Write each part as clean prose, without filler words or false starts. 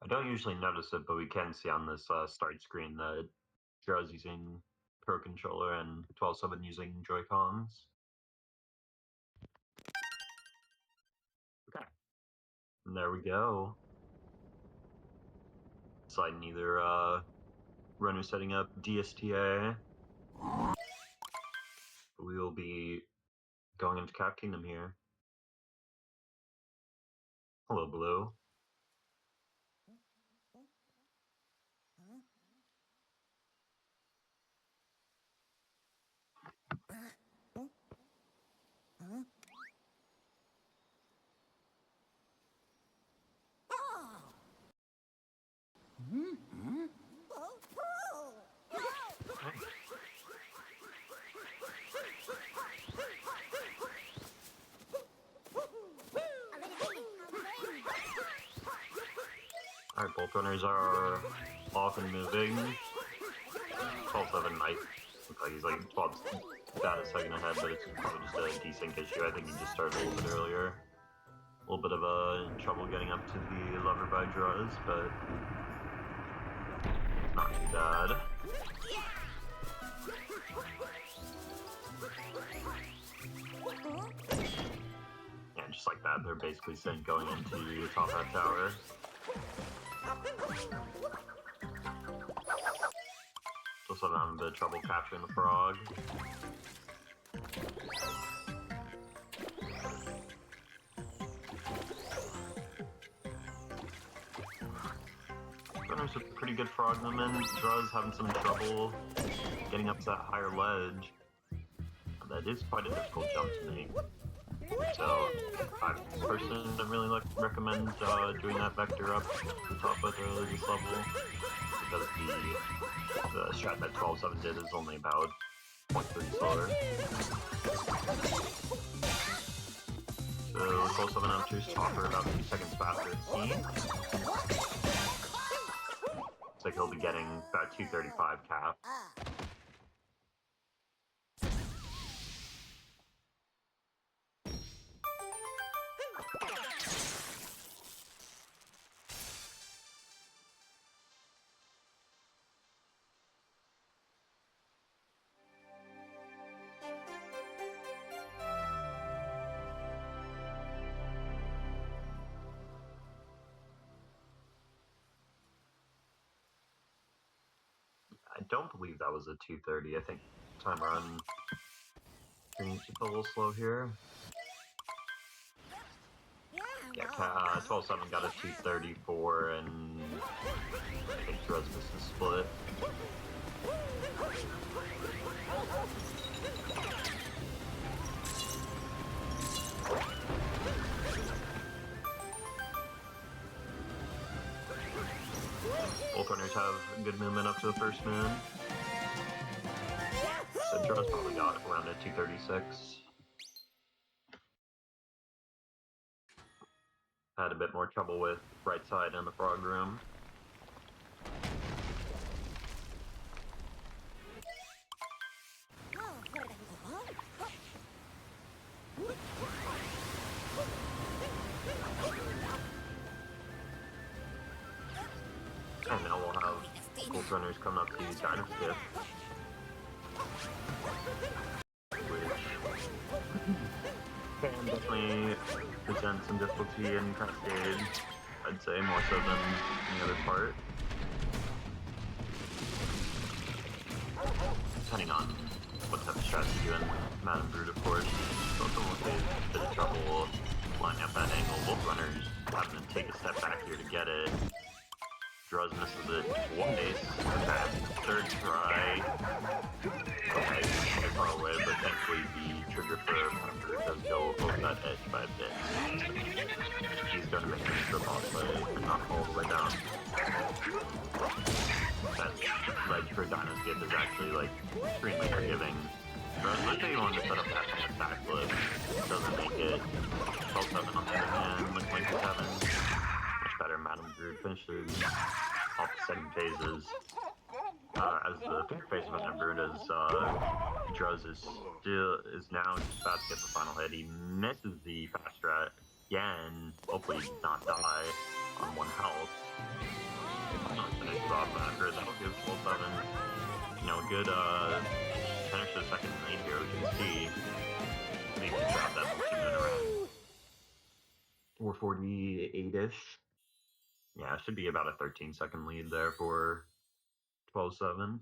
I don't usually notice it, but we can see on this start screen that Druz using Pro Controller and 12-7 using Joy-Cons. Okay. And there we go. Sliding either runner setting up DSTA. We will be going into Cap Kingdom here. Hello, Blue. Alright, both runners are off and moving. 12-7 might look like he's like 12 about a second ahead, but it's probably just a desync issue. I think he just started a little bit earlier. A little bit of trouble getting up to the lever by Druz, but not too bad. Yeah, just like that, they're basically saying going into the top half tower. Also having a bit of trouble capturing the frog. There's a pretty good frog movement. Druz having some trouble getting up to that higher ledge. That is quite a difficult jump to make. So I personally don't really recommend doing that vector up to the top of this level, because the strat that 12-7 did is only about 0.3 slower. So 12-7 enters Topper about 2 seconds faster it seems. Looks like he'll be getting about 235 cap. I don't believe that was a 230. I think time run is just a little slow here. Yeah, 12-7 got a 234, and I think Druz missed the split. Both runners have good movement up to the first moon. So Druz probably got around a 236. Had a bit more trouble with right side in the frog room. And now we'll have both runners coming up to Dynasty, which can definitely present some difficulty in Cascade, I'd say, more so than any other part. Depending on what type of strategy you do in Madame Brute, of course. Both of them will face a bit of trouble lining up that angle. Both runners having to take a step back here to get it. Druz misses it twice. Okay, third try. Okay, quite far away, but thankfully the trigger for Pepper does go over that edge by a bit. He's going to make it trip off and not all the way down. That ledge for Dino's gift is actually like extremely forgiving. Druz, let's say you want to set up that kind of backflip. Doesn't make it. 12-7 on the other hand, looks like 7. Better Madame Brute finishes off the second phases. As the third phase of Madame Brute, as Druz is now just about to get the final hit. He misses the fast strat again, hopefully not die on 1 health. Not finish off after, that'll give TwelveSeven, you know, a good finish the second lead here, we can see. Maybe grab that multi-moon around 448-ish. Yeah, it should be about a 13-second lead there for TwelveSeven.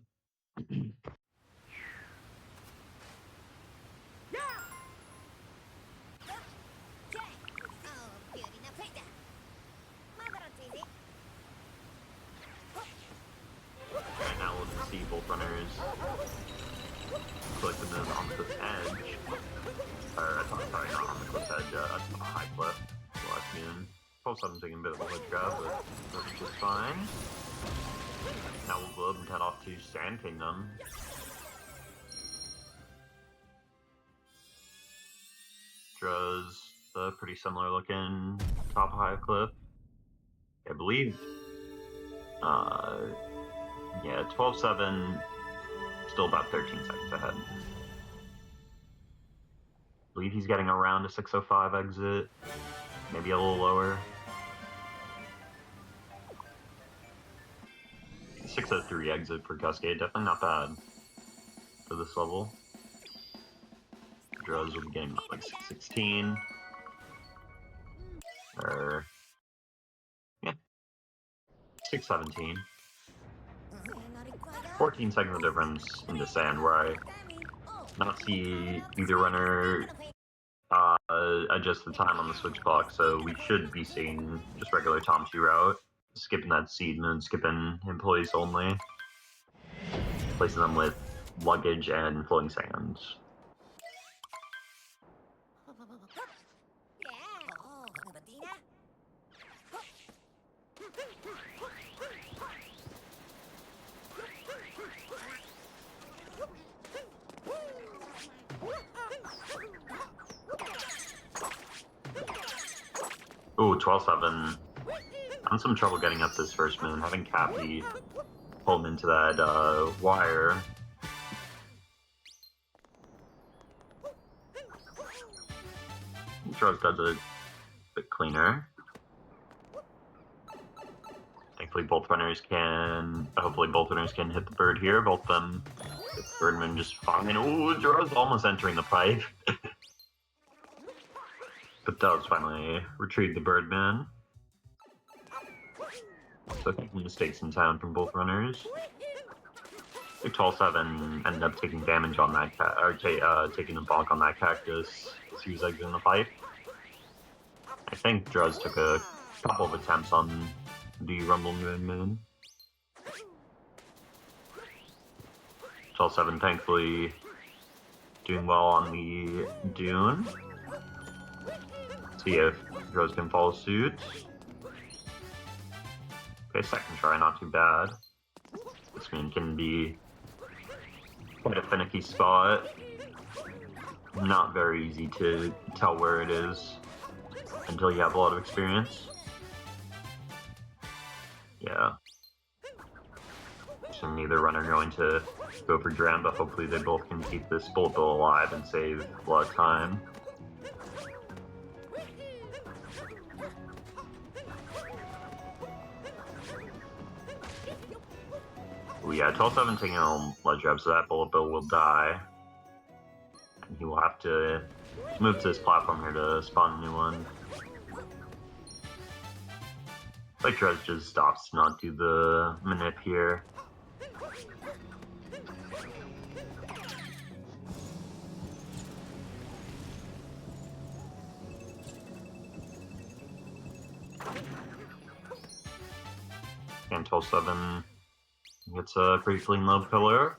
Right now we'll just see both runners click the moon on the cliff's edge. Or, sorry, not on the cliff's edge, a high cliff. Last moon. TwelveSeven taking a bit of a ledge grab, but that's just fine. Now we'll globe and head off to Sand Kingdom. Druz, the pretty similar looking top of high cliff. I believe, yeah, TwelveSeven still about 13 seconds ahead. I believe he's getting around a 605 exit, maybe a little lower. 603 exit for Cascade, definitely not bad for this level. Druz will be getting like 616. Or, yeah, 617. 14 seconds of difference in the sand, where I not see either runner adjust the time on the switch clock, so we should be seeing just regular Tom 2 route, skipping that seed moon, skipping employees only, placing them with luggage and floating sands. Ooh, TwelveSeven having some trouble getting up this first moon, having Cappy pull him into that wire. Druz does it a bit cleaner. Thankfully hopefully both runners can hit the bird here. Both of them hit the birdman just fine. Ooh, Druz almost entering the pipe. But does finally retrieve the birdman. So a couple mistakes in town from both runners. I think TwelveSeven ended up taking damage on that taking a bonk on that cactus as he was exiting the pipe. I think Druz took a couple of attempts on the Rumble Moon. TwelveSeven thankfully doing well on the dune. See if Druz can follow suit. Okay, second try, not too bad. This moon can be quite a finicky spot. Not very easy to tell where it is until you have a lot of experience. Yeah. So neither runner going to go for Dram, but hopefully they both can keep this bullet bill alive and save a lot of time. Oh yeah, TwelveSeven taking a ledge grab, so that bullet bill will die. And he will have to move to this platform here to spawn a new one. Like Druz just stops to not do the manip here. And TwelveSeven gets a pretty clean low pillar.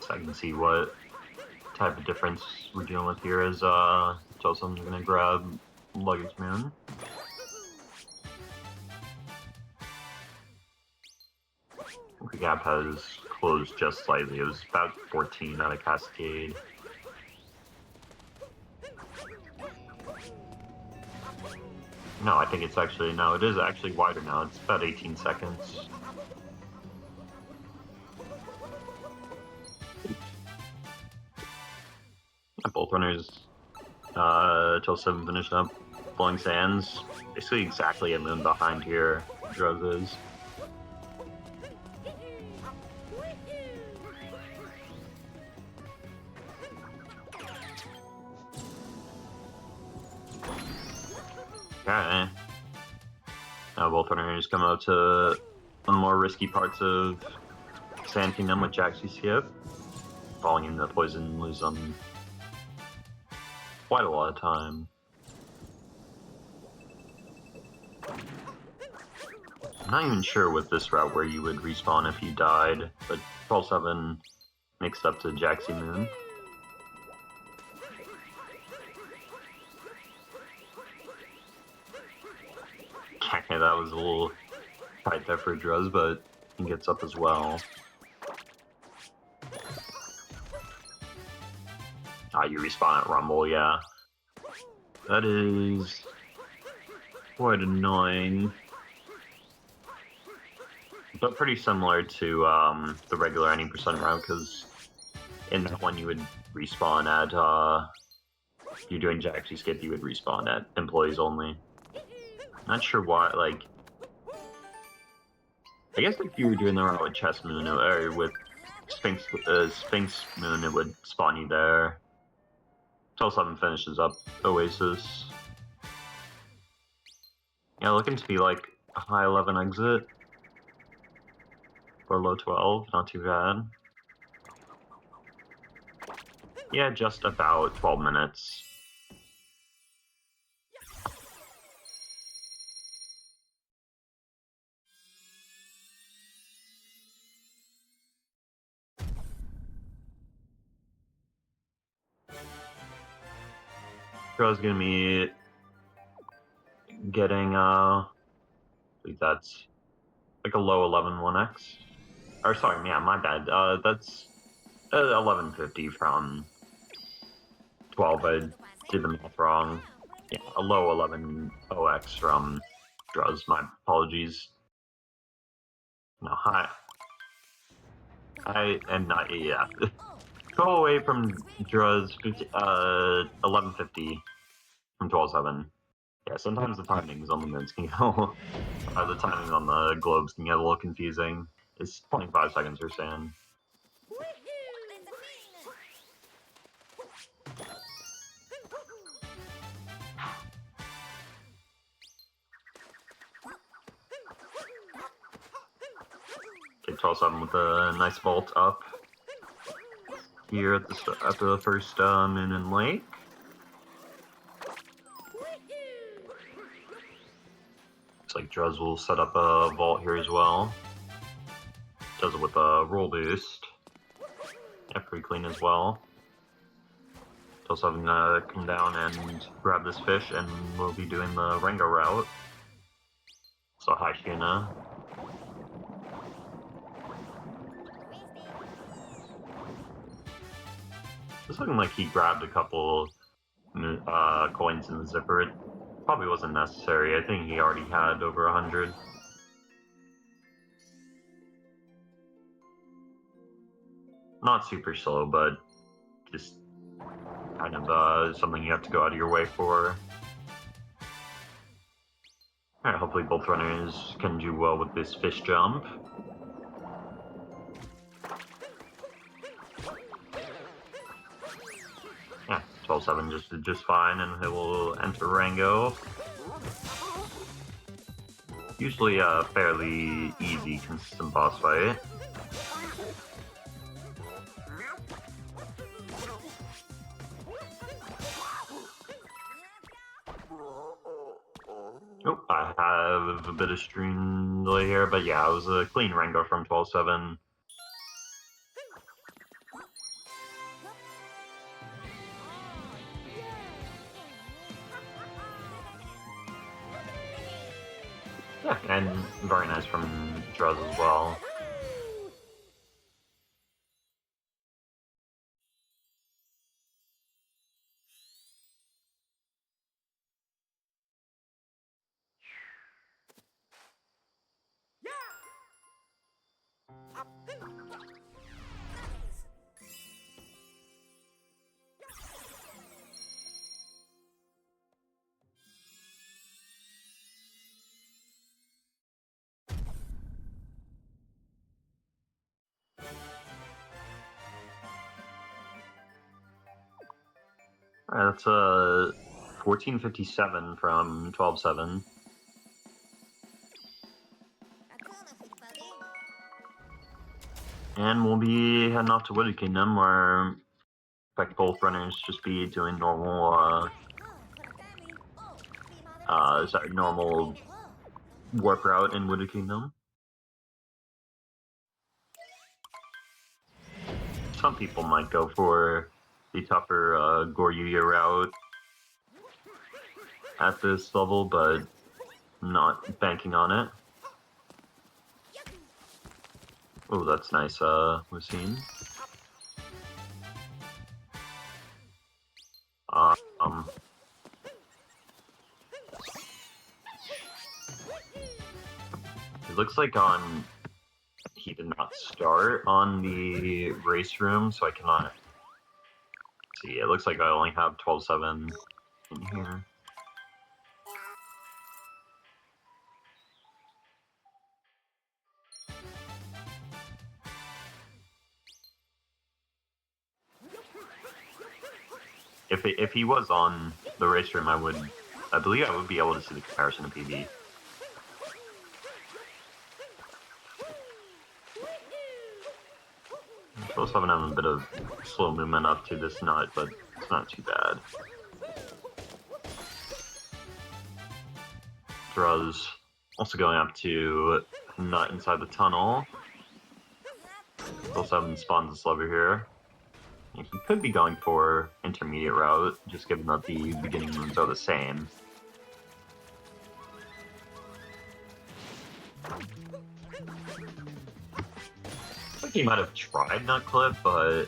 So I can see what type of difference we're dealing with here as TwelveSeven's gonna grab luggage moon. The gap has closed just slightly. It was about 14 out of Cascade. No, I think it's actually, no, it is actually wider now. It's about 18 seconds. Both runners TwelveSeven finished up Flowing Sands. Basically exactly a moon behind here, Druz is. Okay. Now both runners come out to one more risky parts of Sand Kingdom with Jaxi skip. Falling into poison, lose them quite a lot of time. I'm not even sure with this route where you would respawn if you died, but TwelveSeven mixed up to Jaxi Moon. Okay, that was a little tight there for Druz, but he gets up as well. You respawn at Rumble, yeah. That is quite annoying. But pretty similar to the regular any percent route, because in that one you would respawn at, if you're doing Jaxi skip, you would respawn at employees only. Not sure why, like, I guess if you were doing the route with Chess Moon, or with Sphinx Moon, it would spawn you there. TwelveSeven finishes up Oasis. Yeah, looking to be like a high 11 exit. Or low 12, not too bad. Yeah, just about 12 minutes. Girl's gonna be getting, I believe that's like a low 11 1x. Or sorry, yeah, my bad. That's 1150 from 12. I did the math wrong. Yeah, a low 11 OX from Druz. My apologies. No, hi. I am not, yeah. Go away from Druz, 1150 from TwelveSeven. Yeah, sometimes the timings on the minutes can go, the timing on the globes can get a little confusing. It's 25 seconds for sand. Okay, TwelveSeven with a nice vault up here at the first moon and lake. Looks like Druz will set up a vault here as well. Does it with a roll boost. Yeah, pretty clean as well. TwelveSeven gonna come down and grab this fish, and we'll be doing the Rango route. So hi, Shuna. It's looking like he grabbed a couple coins in the zipper. It probably wasn't necessary. I think he already had over 100. Not super slow, but just kind of something you have to go out of your way for. Alright, hopefully both runners can do well with this fish jump. Yeah, TwelveSeven just did just fine, and he will enter Rango. Usually a fairly easy, consistent boss fight. Oh, I have a bit of stream delay here, but yeah, it was a clean Rango from TwelveSeven. Yeah, and very nice from Druz as well. Alright, that's a 1457 from 12-7. And we'll be heading off to Wooded Kingdom, where expect both runners just be doing normal, normal warp route in Wooded Kingdom. Some people might go for the tougher Goryuya route at this level, but I'm not banking on it. Oh, that's nice, Lucine. It looks like he did not start on the race room, so I cannot see. It looks like I only have 12-7 in here. If he was on the race room, I believe I would be able to see the comparison to PB. Supposed to have a bit of slow movement up to this nut, but it's not too bad. Druz also going up to nut inside the tunnel. TwelveSeven spawns this lever here. And he could be going for intermediate route, just given that the beginning moves are the same. I think he might have tried Nut Clip, but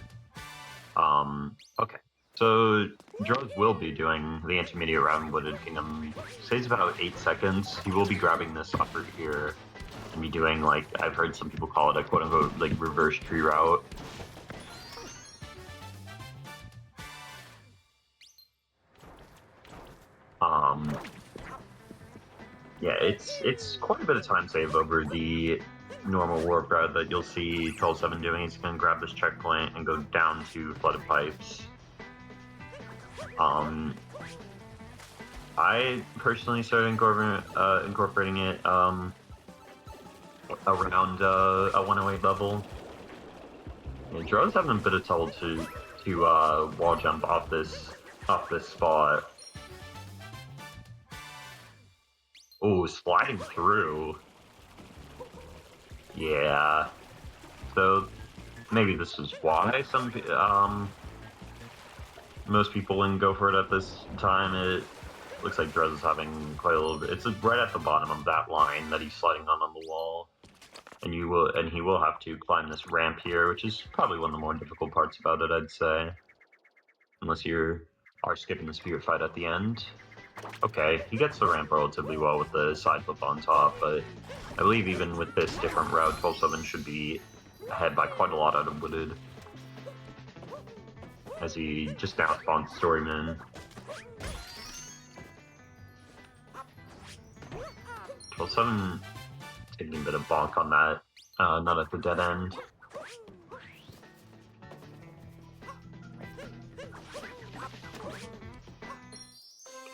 okay. So Druz will be doing the intermediate route in Wooded Kingdom. Saves about 8 seconds. He will be grabbing this upper here and be doing, like, I've heard some people call it a quote-unquote, like, reverse tree route. Yeah, it's quite a bit of time save over the normal warp route that you'll see 12-7 doing. He's going to grab this checkpoint and go down to Flooded Pipes. I personally started incorporating it around a 108 level. Yeah, Druz having a bit of trouble to wall jump off this spot. Oh, sliding through. Yeah. So maybe this is why most people wouldn't go for it at this time. It looks like Druz is having quite a little bit. It's right at the bottom of that line that he's sliding on the wall, and he will have to climb this ramp here, which is probably one of the more difficult parts about it, I'd say, unless you are skipping the spirit fight at the end. Okay, he gets the ramp relatively well with the side flip on top, but I believe even with this different route, 12-7 should be ahead by quite a lot out of Wooded, as he just now spawns Storyman. 12-7 taking a bit of bonk on that, not at the dead end.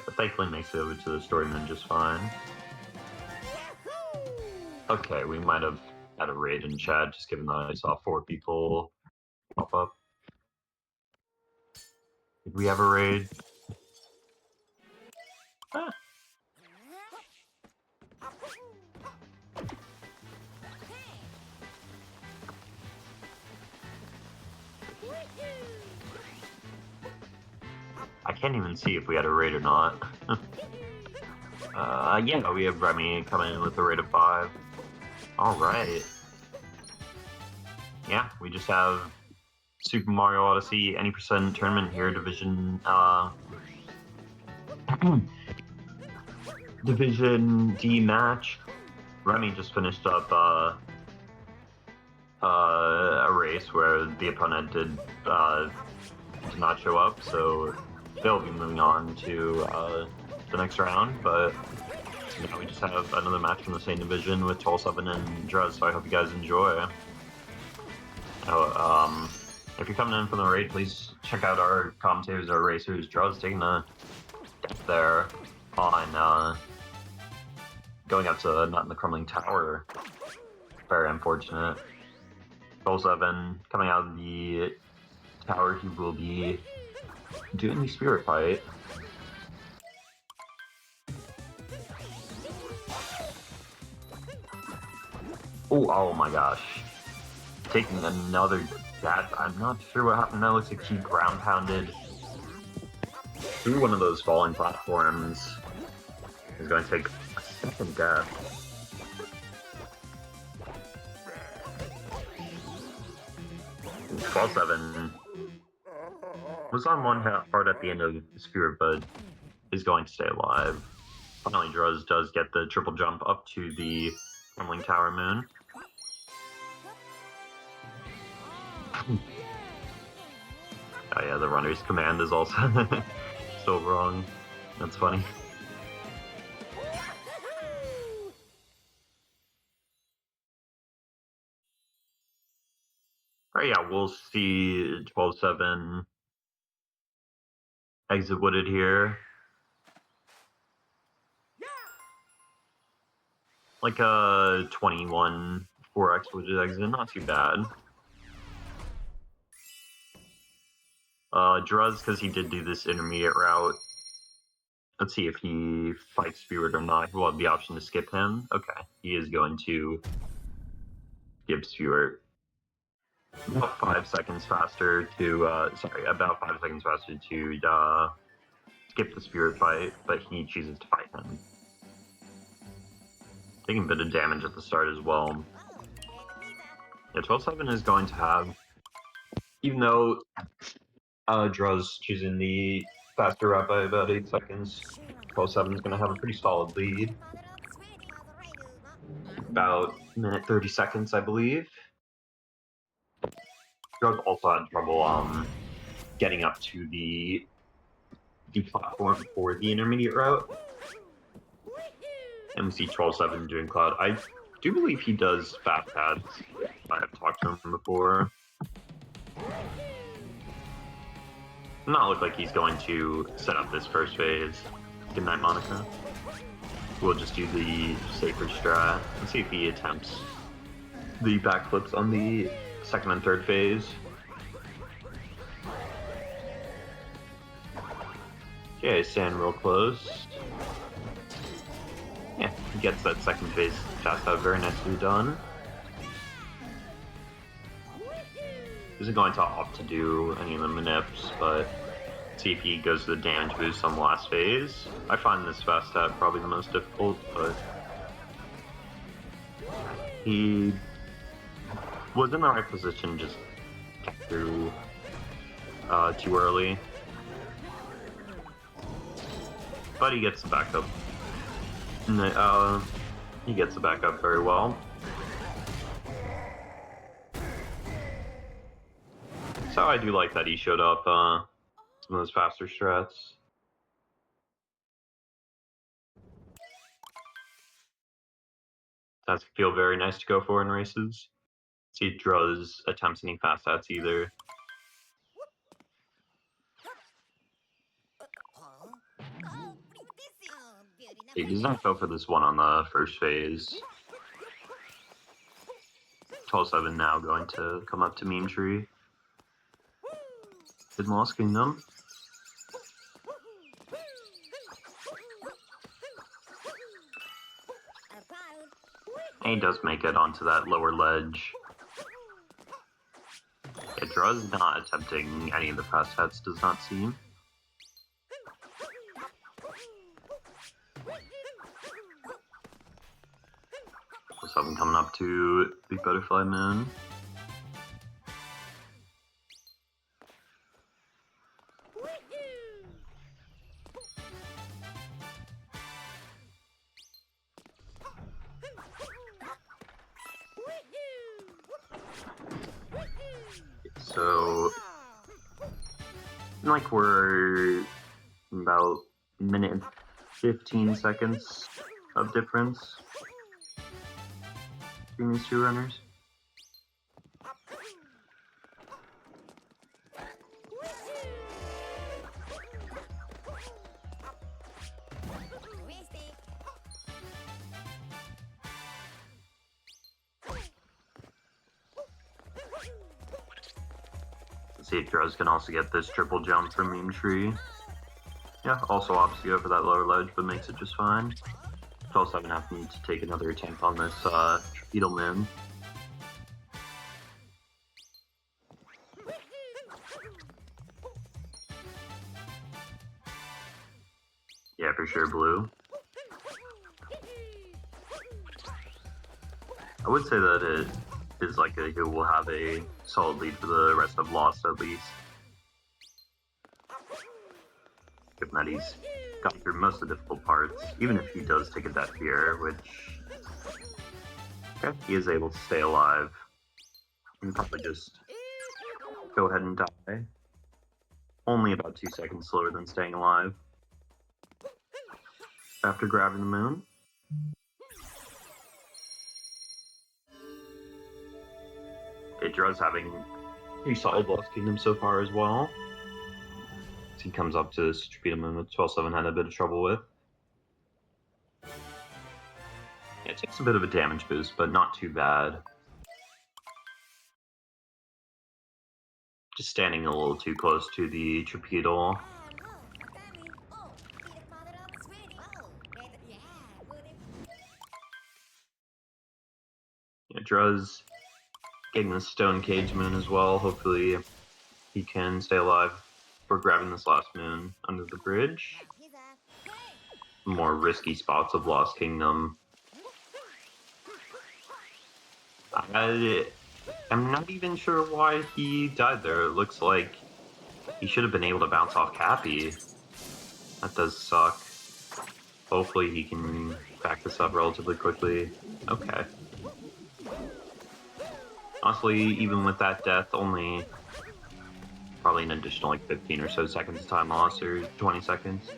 But thankfully makes it over to the Storyman just fine. Okay, we might have had a raid in chat, just given that I saw 4 people pop up. Did we have a raid? Ah. I can't even see if we had a raid or not. Yeah, we have Remy coming in with a rate of 5. Alright. Yeah, we just have Super Mario Odyssey, any percent tournament here, Division, Division D match. Remy just finished up, a race where the opponent did not show up, so they'll be moving on to, the next round, but now we just have another match from the same division with 12-7 and Druz, so I hope you guys enjoy. If you're coming in from the raid, please check out our commentators, our racers. Druz taking a death there on going up to not in the crumbling tower. Very unfortunate. TwelveSeven coming out of the tower, he will be doing the spirit fight. Oh my gosh. Taking another death. I'm not sure what happened. That looks like he ground pounded through one of those falling platforms. He's going to take a second death. TwelveSeven was on one heart at the end of the spirit, but is going to stay alive. Finally, Druz does get the triple jump up to the crumbling tower moon. Oh yeah, the runner's command is also still wrong. That's funny. Alright, yeah, we'll see TwelveSeven exit wooded here. Like a 21 4x wooded exit, not too bad. Druz, because he did do this intermediate route. Let's see if he fights Spirit or not. We'll have the option to skip him. Okay, he is going to skip Spirit. About 5 seconds faster to, about 5 seconds faster to skip the Spirit fight, but he chooses to fight him. Taking a bit of damage at the start as well. Yeah, TwelveSeven is going to have, even though Druz choosing the faster route by about 8 seconds, TwelveSeven is going to have a pretty solid lead. About a minute 30 seconds, I believe. Druz also had trouble getting up to the platform for the intermediate route. And we see TwelveSeven doing Cloud. I do believe he does fast pads. I have talked to him before. Not look like he's going to set up this first phase. Good night, Monica. We'll just do the safer strat and see if he attempts the backflips on the second and third phase. Okay, stand real close. Yeah, he gets that second phase fast out, very nicely done. Isn't going to opt to do any of the manips, but see if he goes to the damage boost on the last phase. I find this fast stat probably the most difficult, but he was in the right position, just through too early. But he gets the backup. He gets the backup very well. So I do like that he showed up some of those faster strats. Does feel very nice to go for in races. See Druz attempts any fast stats either. He does not go for this one on the first phase. TwelveSeven now going to come up to Meme Tree. Good Lost Kingdom. And he does make it onto that lower ledge. Yeah, Druz not attempting any of the fast sets, does not seem. TwelveSeven coming up to the Butterfly Moon. So, like we're about a minute and 15 seconds of difference between these two runners. See if Druz can also get this triple jump from Meme Tree. Yeah, also opts to go for that lower ledge, but makes it just fine. TwelveSeven having to take another attempt on this Beetle Moon. Yeah, for sure, blue. I would say that it is likely he will have a solid lead for the rest of Lost, at least. Given that he's gotten through most of the difficult parts, even if he does take a death here, which okay, he is able to stay alive. And probably just go ahead and die. Only about 2 seconds slower than staying alive. After grabbing the moon. Okay, Druz having a solid Lost Kingdom so far as well. As he comes up to this Beetle Moon that TwelveSeven had a bit of trouble with. Yeah, it takes a bit of a damage boost, but not too bad. Just standing a little too close to the Trapedal. Yeah, Druz getting the Stone Cage Moon as well. Hopefully he can stay alive for grabbing this last moon under the bridge. More risky spots of Lost Kingdom. I'm not even sure why he died there. It looks like he should have been able to bounce off Cappy. That does suck. Hopefully he can back this up relatively quickly. Okay. Honestly, even with that death, only probably an additional like 15 or so seconds of time lost, or 20 seconds.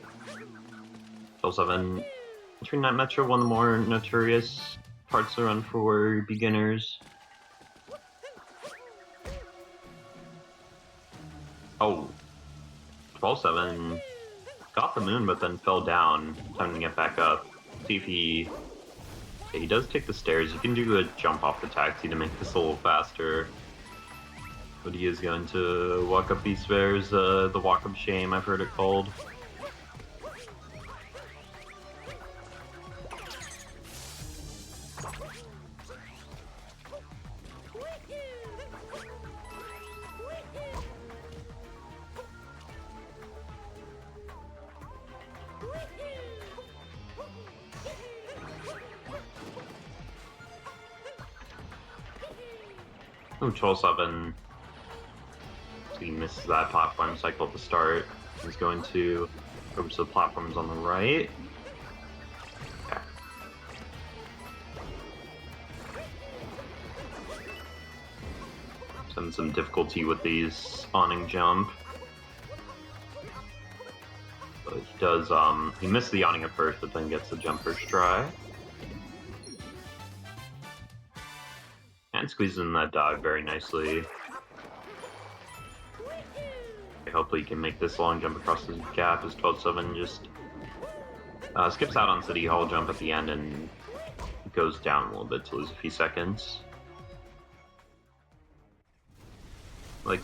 TwelveSeven entering Night Metro, one of the more notorious parts to run for beginners. Oh, TwelveSeven got the moon, but then fell down. Time to get back up. See if he does take the stairs. You can do a jump off the taxi to make this a little faster. But he is going to walk up these stairs, the walk of shame, I've heard it called. Oh, TwelveSeven. He misses that platform cycle at the start. He's going to go to the platforms on the right. Okay. Some difficulty with these awning jump. But he does, he missed the awning at first, but then gets the jump first try. And squeezes in that dive very nicely. Hopefully he can make this long jump across the gap as TwelveSeven just skips out on City Hall jump at the end and goes down a little bit to lose a few seconds. Like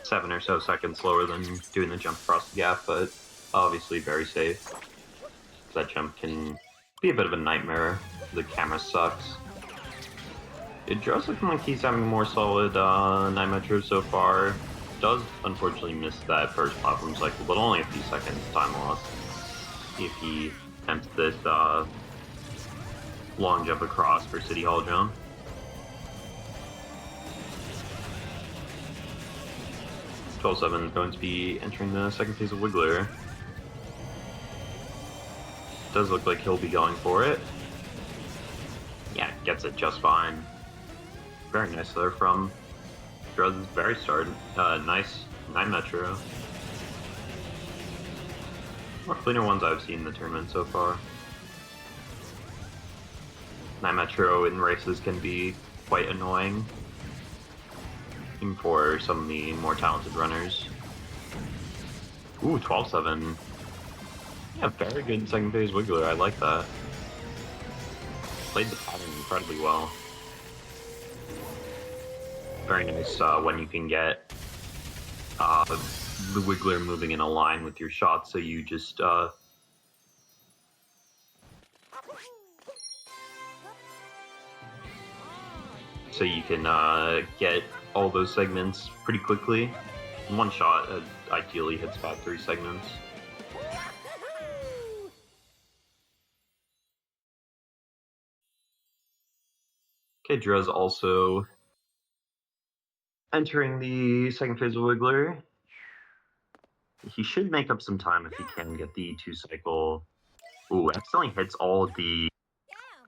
7 or so seconds slower than doing the jump across the gap, but obviously very safe. That jump can be a bit of a nightmare. The camera sucks. It does look like he's having a more solid Night Metro so far. Does unfortunately miss that first platform cycle, but only a few seconds time lost. If he attempts this long jump across for City Hall jump. TwelveSeven is going to be entering the second phase of Wiggler. Does look like he'll be going for it. Yeah, gets it just fine. Very nice there from Druz's very start. Nice Night Metro. More cleaner ones I've seen in the tournament so far. Night Metro in races can be quite annoying, even for some of the more talented runners. Ooh, 12-7. Yeah, very good second phase Wiggler. I like that. Played the pattern incredibly well. Very nice when you can get the Wiggler moving in a line with your shot, so you just so you can get all those segments pretty quickly. One shot ideally hits about 3 segments. Okay, Druz also entering the second phase of Wiggler. He should make up some time if he can get the 2-cycle. Ooh, accidentally hits all of the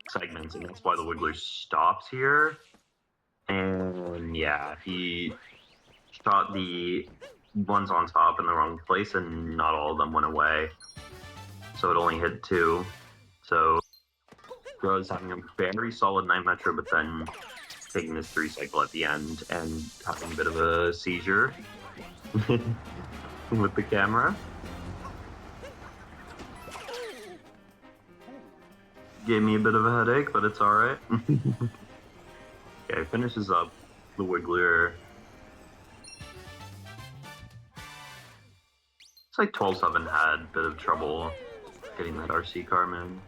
segments, and that's why the Wiggler stops here. And yeah, he shot the ones on top in the wrong place, and not all of them went away. So it only hit 2. So Druz having a very solid 9 Metro, but then taking this 3-cycle at the end and having a bit of a seizure with the camera. Gave me a bit of a headache, but it's alright. Okay, finishes up the Wiggler. It's like TwelveSeven had a bit of trouble getting that RC car man.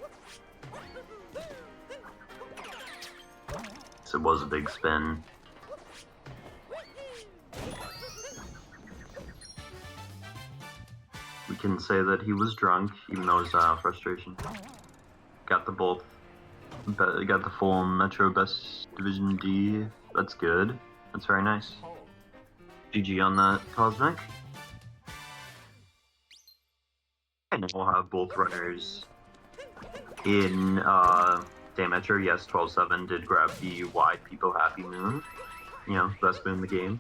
So it was a big spin. We can say that he was drunk, even though his frustration. Got the full Metro Best Division D. That's good. That's very nice. GG on that, Cosmic. And we'll have both runners in Day Metro. Yes, TwelveSeven did grab the wide People Happy moon. You know, best moon in the game.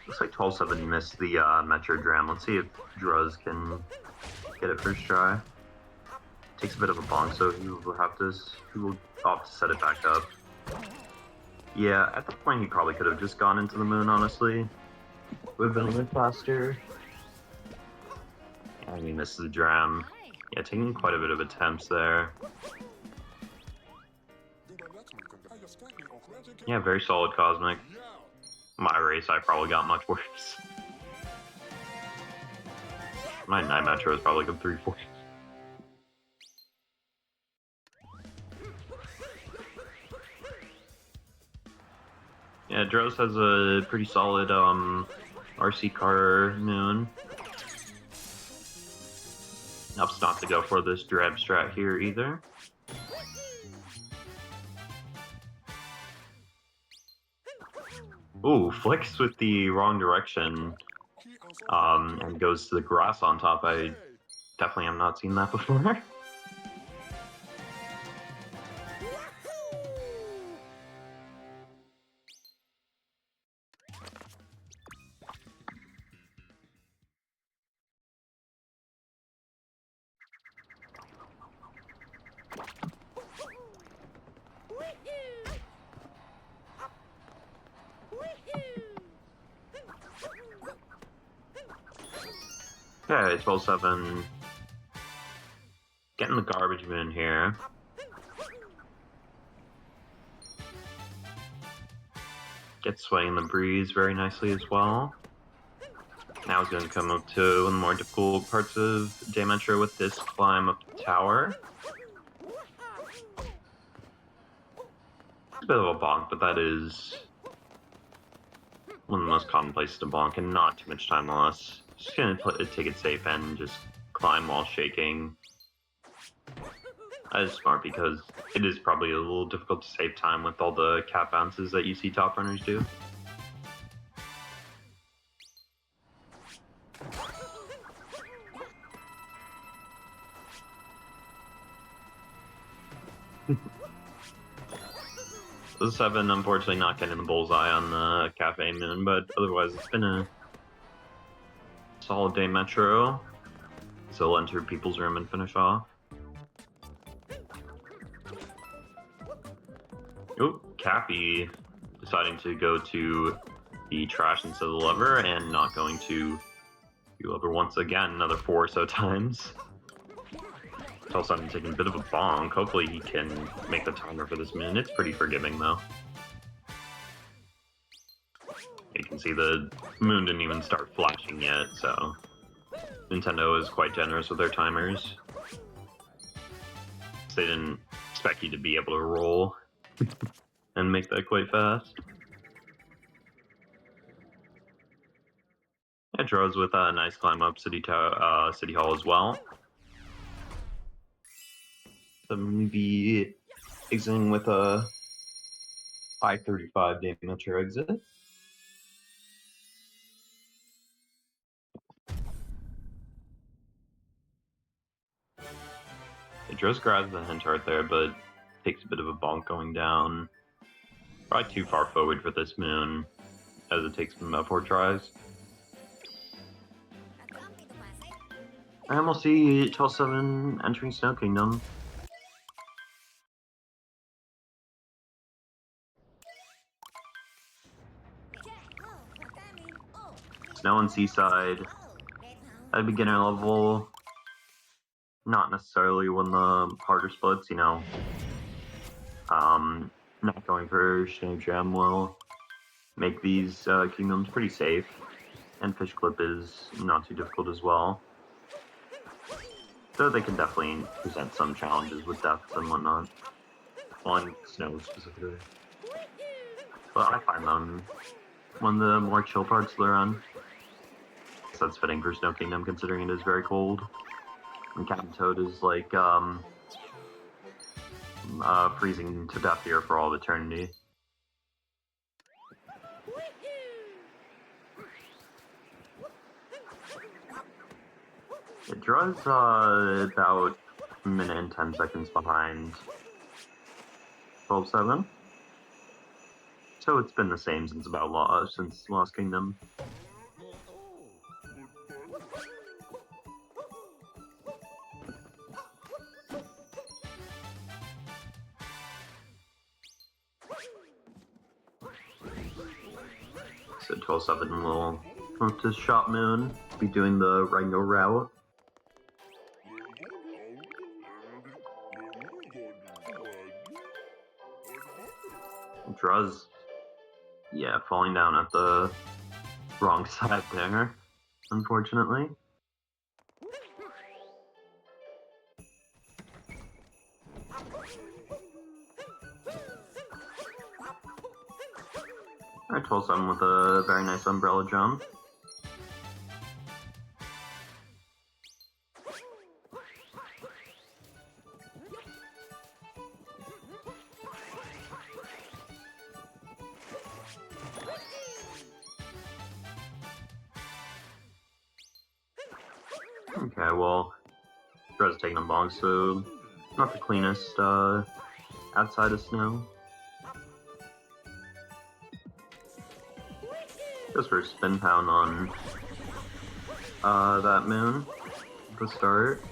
Looks like TwelveSeven missed the Metro Dram. Let's see if Druz can get it first try. Takes a bit of a bonk, so he will have to set it back up. Yeah, at that point he probably could have just gone into the moon, honestly. Would have been a bit faster. And he misses the dram. Yeah, taking quite a bit of attempts there. Yeah, very solid Cosmic. My race, I probably got much worse. My 9 Metro is probably like a 3-4. Yeah, Druz has a pretty solid RC car moon. Opts not to go for this drab strat here either. Ooh, flicks with the wrong direction and goes to the grass on top. I definitely have not seen that before. Okay, TwelveSeven getting the garbage moon here. Gets swaying the breeze very nicely as well. Now he's going to come up to one of the more difficult parts of Day Metro with this climb up the tower. It's a bit of a bonk, but that is one of the most common places to bonk, and not too much time loss. Just gonna take it safe and just climb while shaking. That is smart because it is probably a little difficult to save time with all the cap bounces that you see top runners do. The 7 unfortunately not getting the bullseye on the Cafe Moon, but otherwise it's been a solid Day Metro. So he'll enter People's Room and finish off. Oh, Cappy deciding to go to the trash instead of the lever and not going to the lever once again, another 4 or so times. TwelveSeven taking a bit of a bonk. Hopefully he can make the timer for this moon. It's pretty forgiving though. You can see the moon didn't even start flashing yet, so Nintendo is quite generous with their timers. They didn't expect you to be able to roll and make that quite fast. Yeah, Druz with a nice climb up City Hall as well. So maybe exiting with a 535 damage exit. Druz grabs the hint art there, but takes a bit of a bonk going down. Probably too far forward for this moon, as it takes him about 4 tries. And we'll see TwelveSeven entering Snow Kingdom. Snow and Seaside at beginner level. Not necessarily when the harder splits, you know. Not going for Snow Gem will make these kingdoms pretty safe. And Fish Clip is not too difficult as well. So they can definitely present some challenges with depth and whatnot. On Snow specifically. But I find them one of the more chill parts of the run. So that's fitting for Snow Kingdom considering it is very cold. And Captain Toad is like freezing to death here for all of eternity. It draws about a minute and 10 seconds behind TwelveSeven. So it's been the same since about since Lost Kingdom. So TwelveSeven will come to Shop Moon, be doing the Rango route. Druz, yeah, falling down at the wrong side there, unfortunately. Alright, TwelveSeven with a very nice umbrella jump. Okay, well, Druz taking a bonk, so not the cleanest outside of Snow. Goes for a spin pound on that moon at the start.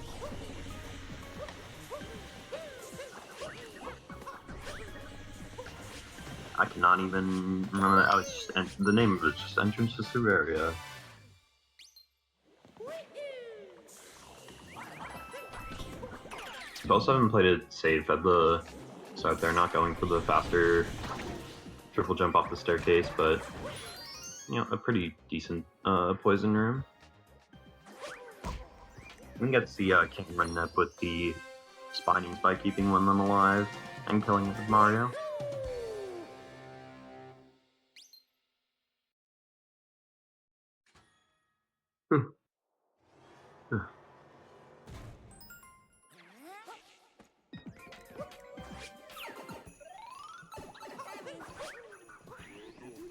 I cannot even remember that. It's just the name of it is just Entrance to Sumeria. TwelveSeven played it safe at the start. They're not going for the faster triple jump off the staircase, but you know, a pretty decent poison room. We can get to see Cameron Nip with the spinings by keeping one of them alive and killing it with Mario.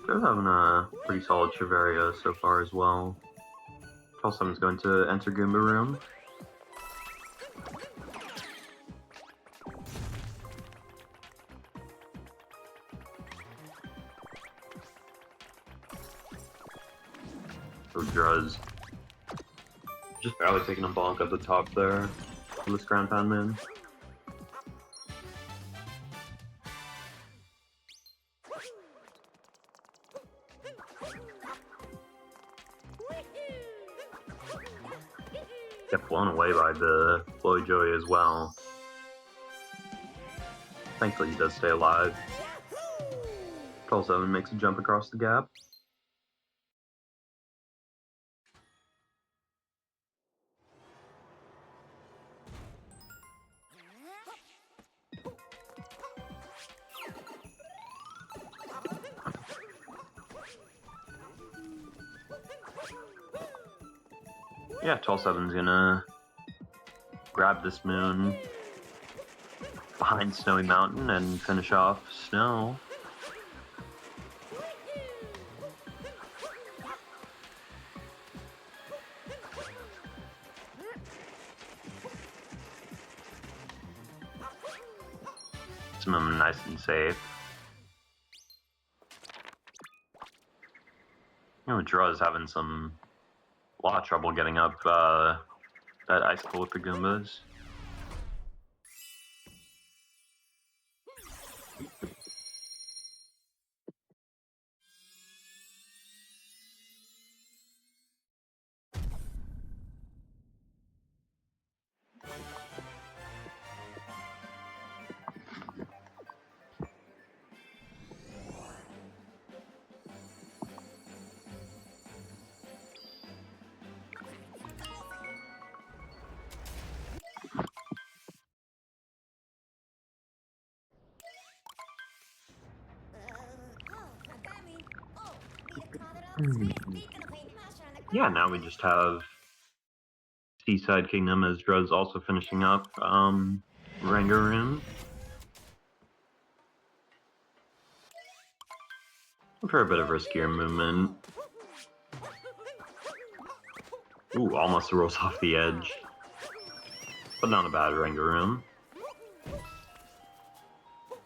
They're having a pretty solid Chiveria so far as well. TwelveSeven's going to enter Goomba Room. So Druz just barely taking a bonk at the top there for this Ground Pound Moon. Kept blown away by the Floy Joey as well. Thankfully, he does stay alive. TwelveSeven makes a jump across the gap. Yeah, TwelveSeven's gonna grab this moon behind Snowy Mountain and finish off Snow. SMO nice and safe. You know, Druz having a lot of trouble getting up that icicle with the Goombas. Yeah, now we just have Seaside Kingdom as Druz also finishing up Rangaroon. For a bit of riskier movement. Ooh, almost rolls off the edge. But not a bad Rangaroon.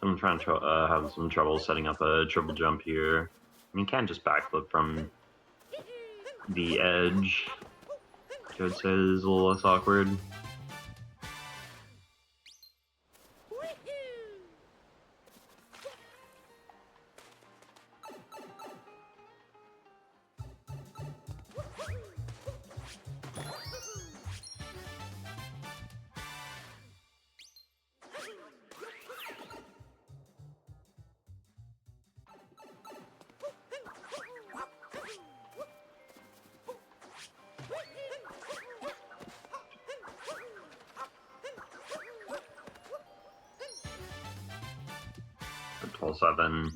I'm trying to have some trouble setting up a triple jump here. I mean, you can't just backflip from the edge, which I would say is a little less awkward. TwelveSeven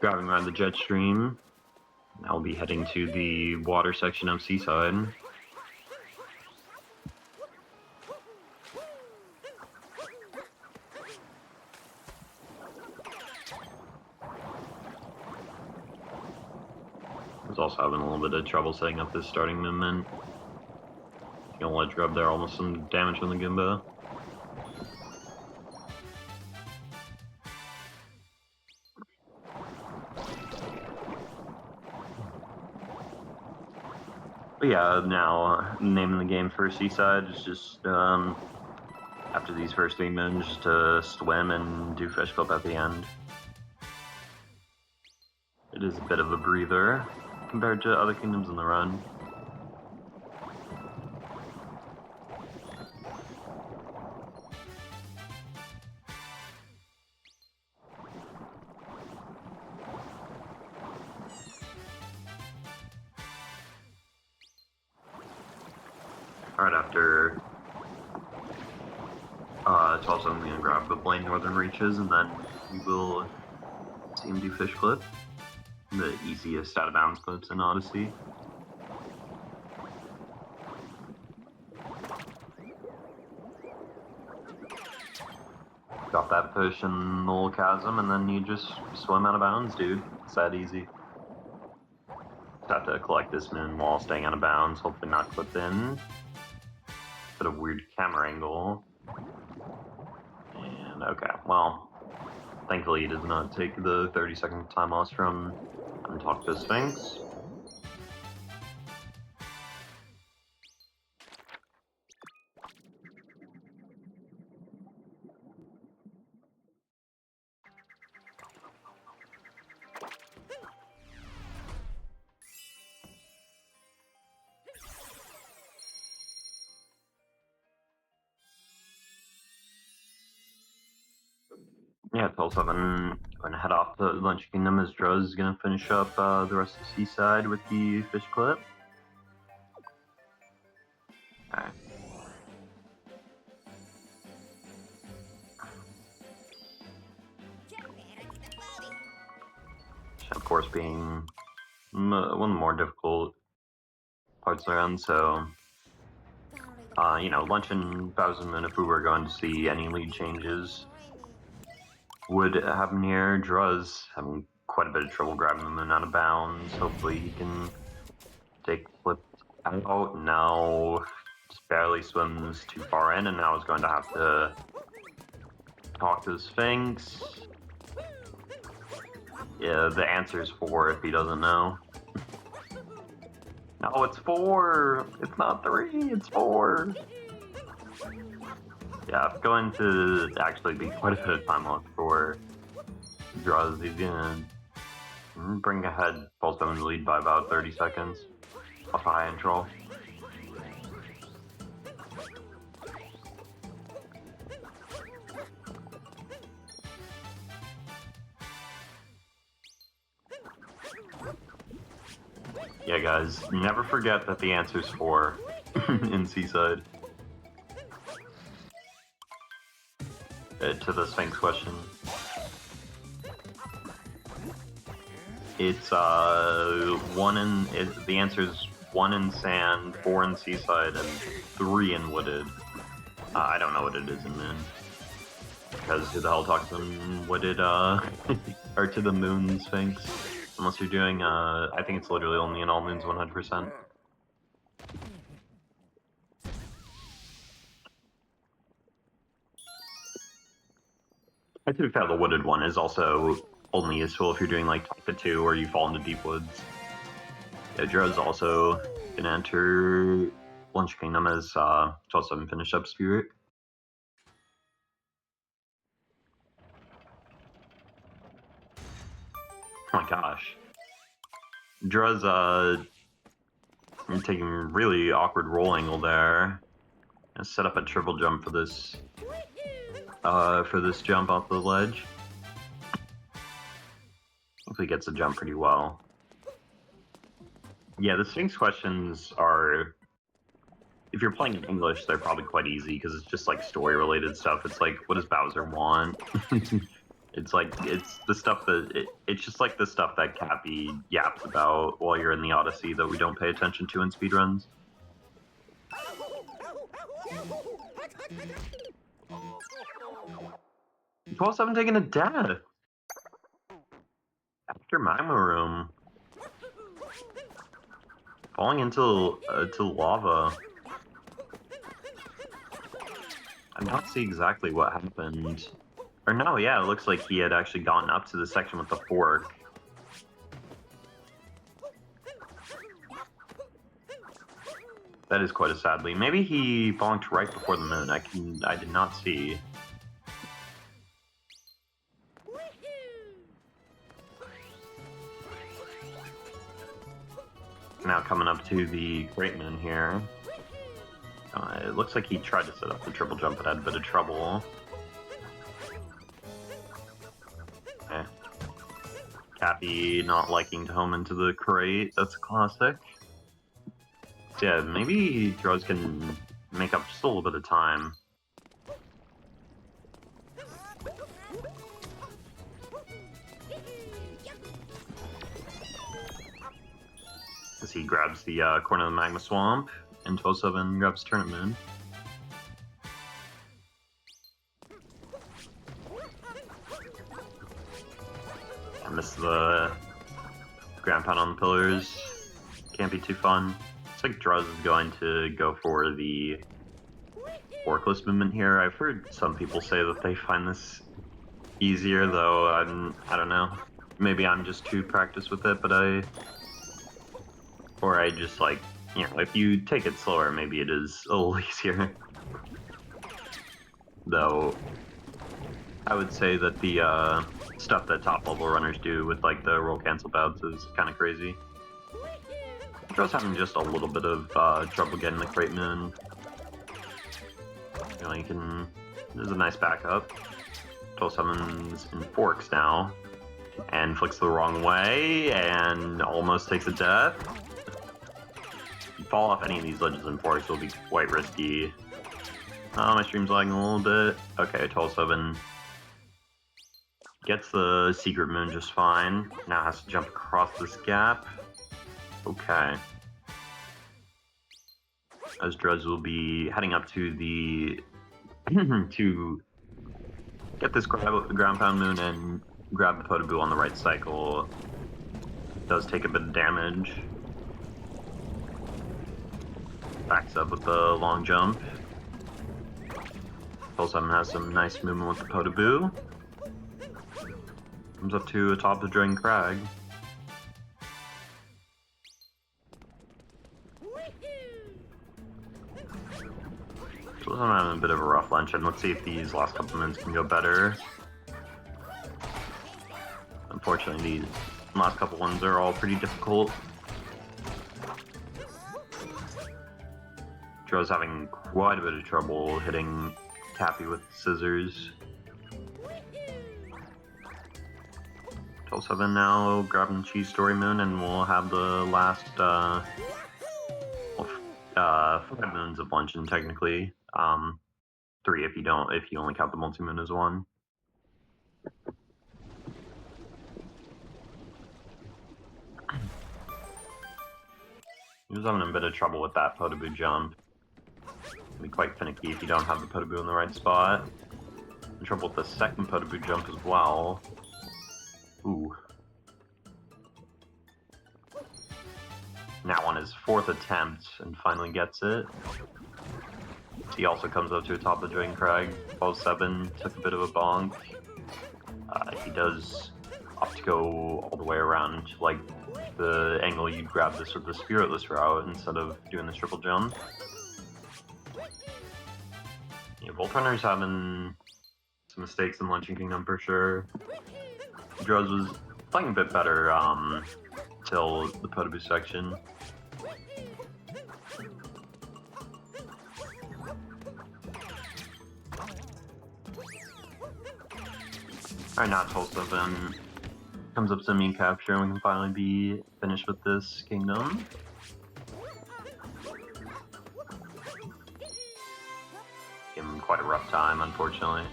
grabbing around the jet stream. Now we'll be heading to the water section of Seaside. I was also having a little bit of trouble setting up this starting movement. You know, ledge grab there, almost some damage from the Goomba. But yeah, now naming the game for Seaside is just after these first 3 moons, just to swim and do fish flip at the end. It is a bit of a breather compared to other kingdoms in the run. Alright, after TwelveSeven, I'm going to grab the Blaine Northern Reaches, and then we will see him do fish flip. The easiest out of bounds flips in Odyssey. Got that fish in the little chasm, and then you just swim out of bounds, dude. It's that easy. Just have to collect this moon while staying out of bounds, hopefully not clip in. Bit of weird camera angle. And okay, well, thankfully he does not take the 30-second time loss from Untalk to Sphinx. Yeah, TwelveSeven going to head off to Lunch Kingdom as Druz is going to finish up the rest of Seaside with the fish clip. Alright. Of course, being one of the more difficult parts around, so you know, Lunch and Thousand Moon, if we were going to see any lead changes, would happen here. Druz having quite a bit of trouble grabbing the moon out of bounds. Hopefully he can take flip out. Now just barely swims too far in, and now is going to have to talk to the Sphinx. Yeah, the answer is 4 if he doesn't know. No, it's 4! It's not 3, it's 4! Yeah, it's going to actually be quite a bit of time left for Druz. He's gonna bring ahead TwelveSeven's lead by about 30 seconds off a high intro. Yeah, guys, never forget that the answer's 4 in Seaside. To the Sphinx question. It's the answer is 1 in Sand, 4 in Seaside, and 3 in Wooded. I don't know what it is in Moon. Because who the hell talks to Wooded, or to the Moon Sphinx? Unless you're doing, I think it's literally only in all moons 100%. I to be fair, the Wooded one is also only useful if you're doing like Talk to 2 or you fall into deep woods. Yeah, Druz also gonna enter Lunch Kingdom as TwelveSeven finish up Spirit. Oh my gosh. Druz taking a really awkward roll angle there. Gonna set up a triple jump for this jump off the ledge. Hopefully gets the jump pretty well. Yeah, the Sphinx questions are, if you're playing in English, they're probably quite easy because it's just like story related stuff. It's like, what does Bowser want? It's like, it's the stuff that, it's just like the stuff that Cappy yaps about while you're in the Odyssey that we don't pay attention to in speedruns. TwelveSeven taking a death after Magma Room. Falling into lava. I don't see exactly what happened. Or no, yeah, it looks like he had actually gotten up to the section with the fork. That is quite a sad lead. Maybe he bonked right before the moon. I did not see. Now coming up to the Great Moon here. It looks like he tried to set up the triple jump but had a bit of trouble. Okay. Cappy not liking to home into the crate. That's a classic. So yeah, maybe Druz can make up just a little bit of time. As he grabs the corner of the Magma Swamp, and TwelveSeven grabs Turnip Moon. I missed the ground pound on the pillars. Can't be too fun. Looks like Druz is going to go for the forkless movement here. I've heard some people say that they find this easier, though I don't know. Maybe I'm just too practiced with it, but I just like, you know, if you take it slower, maybe it is a little easier. Though, I would say that the stuff that top level runners do with like the roll cancel bounce is kind of crazy. Druz having just a little bit of trouble getting the Great Moon. You know, there's a nice backup. TwelveSeven's in forks now, and flicks the wrong way, and almost takes a death. If you fall off any of these ledges in forks, it'll be quite risky. Oh, my stream's lagging a little bit. Okay, TwelveSeven gets the secret moon just fine. Now has to jump across this gap. Okay. As Druz will be heading up to the to get this ground pound moon and grab the Potoboo on the right cycle. Does take a bit of damage. Backs up with the long jump. TwelveSeven has some nice movement with the Potoboo. Comes up to atop the Dragon Crag. So I'm having a bit of a rough lunch, and let's see if these last couple minutes can go better. Unfortunately, these last couple ones are all pretty difficult. Joe's having quite a bit of trouble hitting Tappy with scissors. TwelveSeven now grabbing Cheese Story Moon, and we'll have the last 5 moons of luncheon technically. 3 if you only count the multi-moon as one. He was having a bit of trouble with that Potoboo jump. It'll be quite finicky if you don't have the Potoboo in the right spot. In trouble with the second Potoboo jump as well. Ooh. Now on his 4th attempt and finally gets it. He also comes up to the top of the Dragon Crag. TwelveSeven took a bit of a bonk. He does opt to go all the way around, like the angle you'd grab this with the Spiritless route instead of doing the triple jump. Yeah, Volt Runner's having some mistakes in Luncheon Kingdom for sure. Druz was playing a bit better till the Potoboo section. Alright, now TwelveSeven comes up to mean capture, and we can finally be finished with this kingdom. Gave him quite a rough time, unfortunately.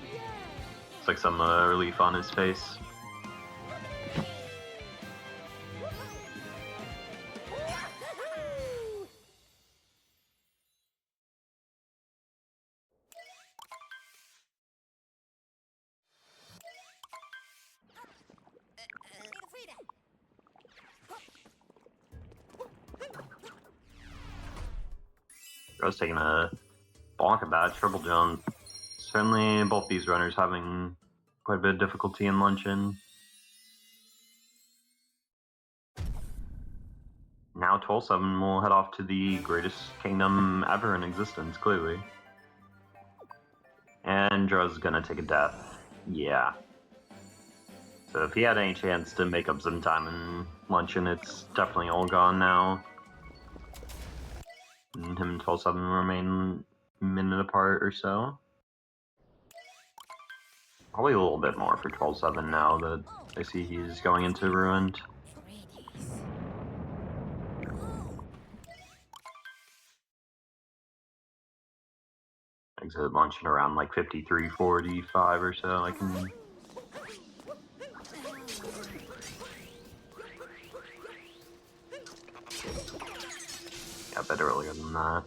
Looks like some relief on his face. I was taking a bonk at that triple jump. Certainly both these runners having quite a bit of difficulty in Luncheon. Now TwelveSeven will head off to the greatest kingdom ever in existence, clearly. And Druz is gonna take a death. Yeah. So if he had any chance to make up some time in Luncheon, it's definitely all gone now. And him and TwelveSeven remain a minute apart or so. Probably a little bit more for TwelveSeven now that I see he's going into Ruined. Exit Luncheon around like 53-45 or so. I can. Yeah, a bit earlier than that.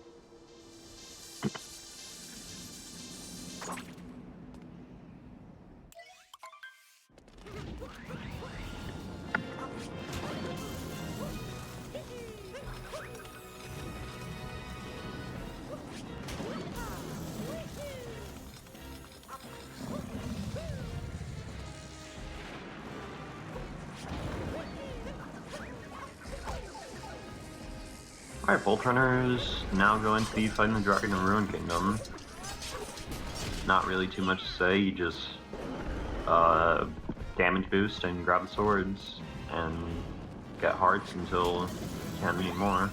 Alright, Volt Runners now going to be fighting the Dragon in Ruin Kingdom. Not really too much to say, you just damage boost and grab the swords and get hearts until you can't anymore.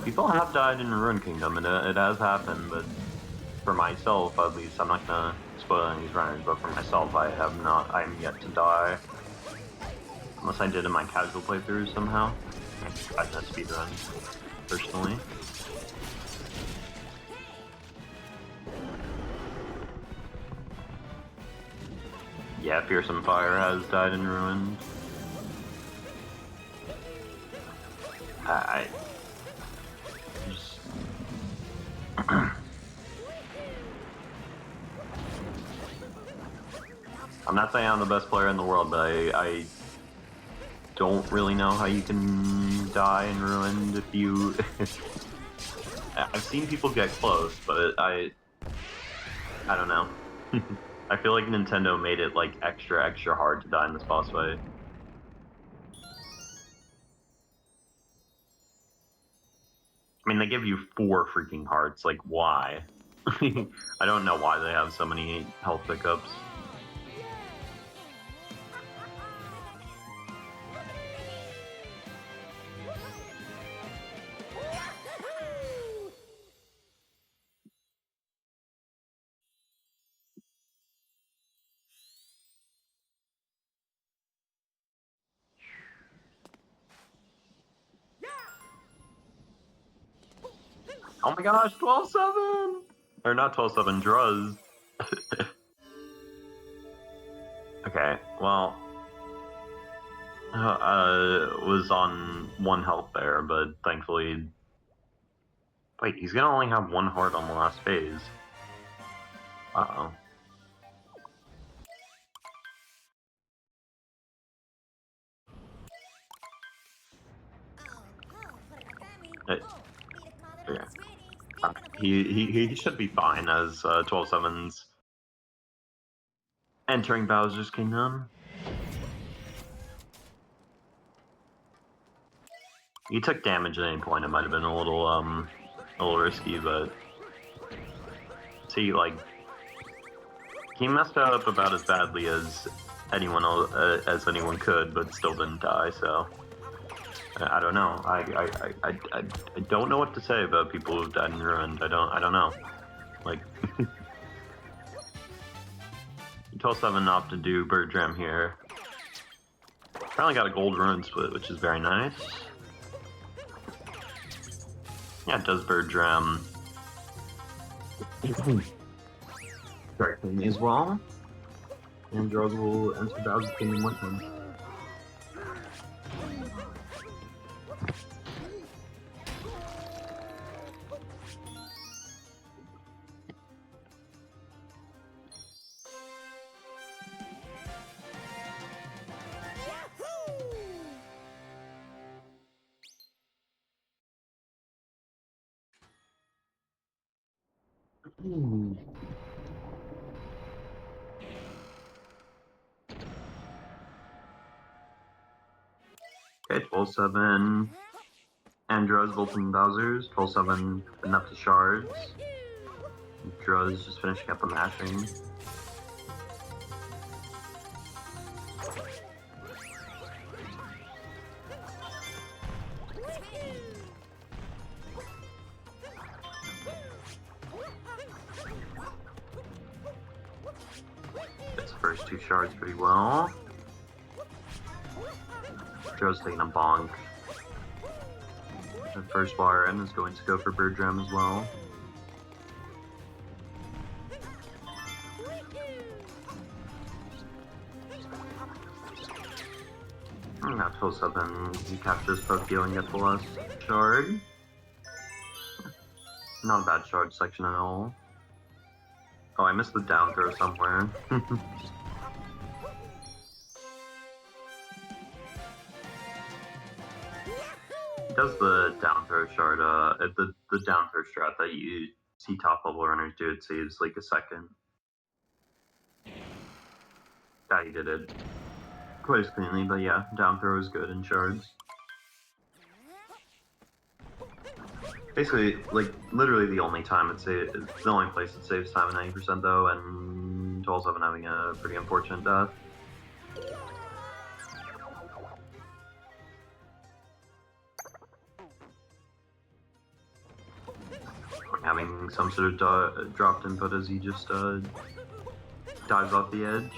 People have died in Ruin Kingdom, and it has happened, but for myself, at least, I'm not gonna spoil any of these runners, but for myself, I'm yet to die. Unless I did in my casual playthrough somehow. I did speedrun, personally. Yeah, Fearsome Fire has died in Ruin. I just... I'm not saying I'm the best player in the world, but I don't really know how you can die in Ruined if you... I've seen people get close, but I don't know. I feel like Nintendo made it like extra hard to die in this boss fight. I mean, they give you 4 freaking hearts, like why? I don't know why they have so many health pickups. Oh my gosh, 12-7! Or not 12-7, Druz. Okay, well... was on 1 health there, but thankfully... Wait, he's gonna only have 1 heart on the last phase. Uh-oh. Yeah. He should be fine as 12-7's entering Bowser's Kingdom. He took damage at any point, it might have been a little risky, but see, like, he messed up about as badly as anyone could, but still didn't die. So I don't know. I don't know what to say about people who've died in Ruined. I don't know. Like, 12-7 opted to do Bird Dram here. Apparently got a gold Ruin split, which is very nice. Yeah, it does Bird Dram correctly as well. And Druz will enter Bowser's Kingdom with him. Okay, 12-7 and Druz both in Bowser's. 12-7 enough to shards. Druz just finishing up the mashing. Gets the first 2 shards pretty well. Druz taking a bonk. The first bar M is going to go for Bird Dram as well. Now 12-7, he captures Pokio and gets the last shard. Not a bad shard section at all. Oh, I missed the down throw somewhere. Does the down throw shard, the down throw strat that you see top level runners do, it saves like a second. Yeah, he did it quite as cleanly, but yeah, down throw is good in shards. Basically, like, literally the only time the only place it saves time at 90% though, and 12-7 having a pretty unfortunate death. having some sort of dropped input as he just dives off the edge.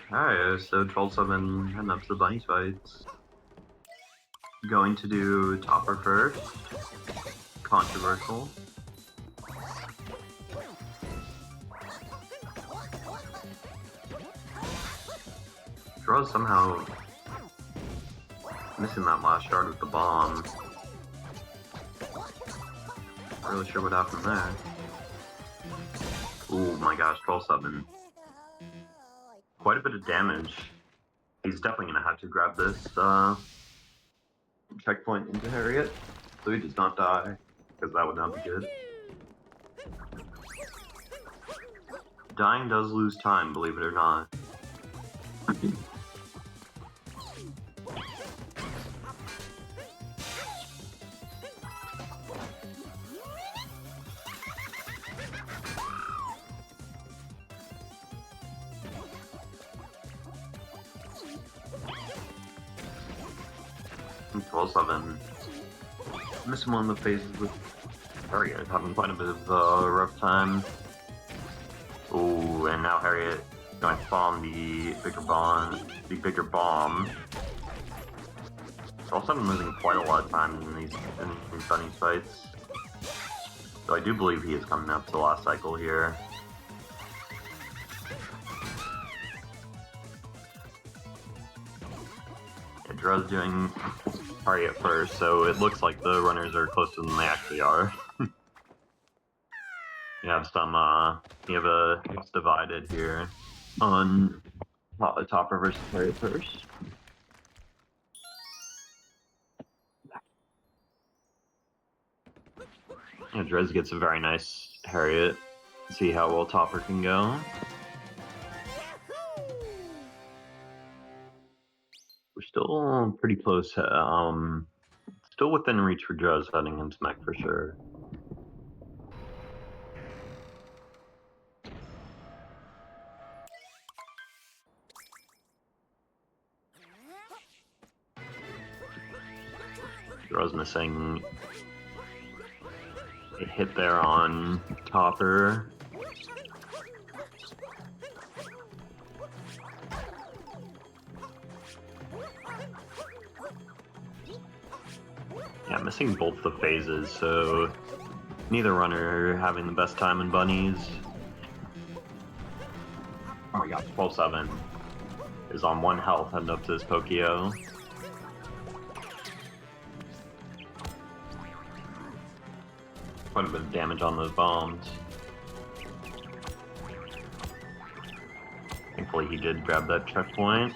Okay, so TwelveSeven heading up to the bunny fights. Going to do Topper first. Controversial. Druz somehow missing that last shard with the bomb. Not really sure what happened there. Oh my gosh, TwelveSeven. Quite a bit of damage. He's definitely going to have to grab this checkpoint into Harriet, so he does not die, because that would not be good. Dying does lose time, believe it or not. TwelveSeven missing one of the phases with Harriet, having quite a bit of a rough time. Oh, and now Harriet going to bomb the bigger bomb. TwelveSeven losing quite a lot of time in these bunny fights. So I do believe he is coming up to the last cycle here. Druz doing Harriet first, so it looks like the runners are closer than they actually are. You have it's divided here on Topper versus Harriet first. And Druz gets a very nice Harriet. See how well Topper can go. We're still pretty close. Still within reach for Druz heading into mech for sure. Druz missing a hit there on Topper. Yeah, missing both the phases, so neither runner having the best time in bunnies. Oh my god, TwelveSeven is on 1 health heading up to this Pokio. Quite a bit of damage on those bombs. Thankfully he did grab that checkpoint.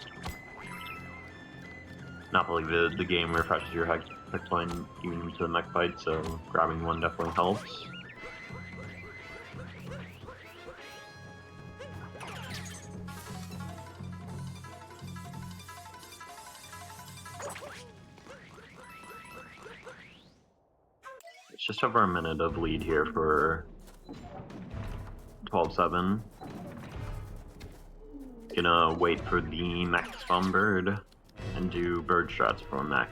Not believe the game refreshes your checkpoint even into the mech fight, so grabbing one definitely helps. It's just over a minute of lead here for TwelveSeven. Gonna wait for the mech spawn bird and do bird strats for a mech.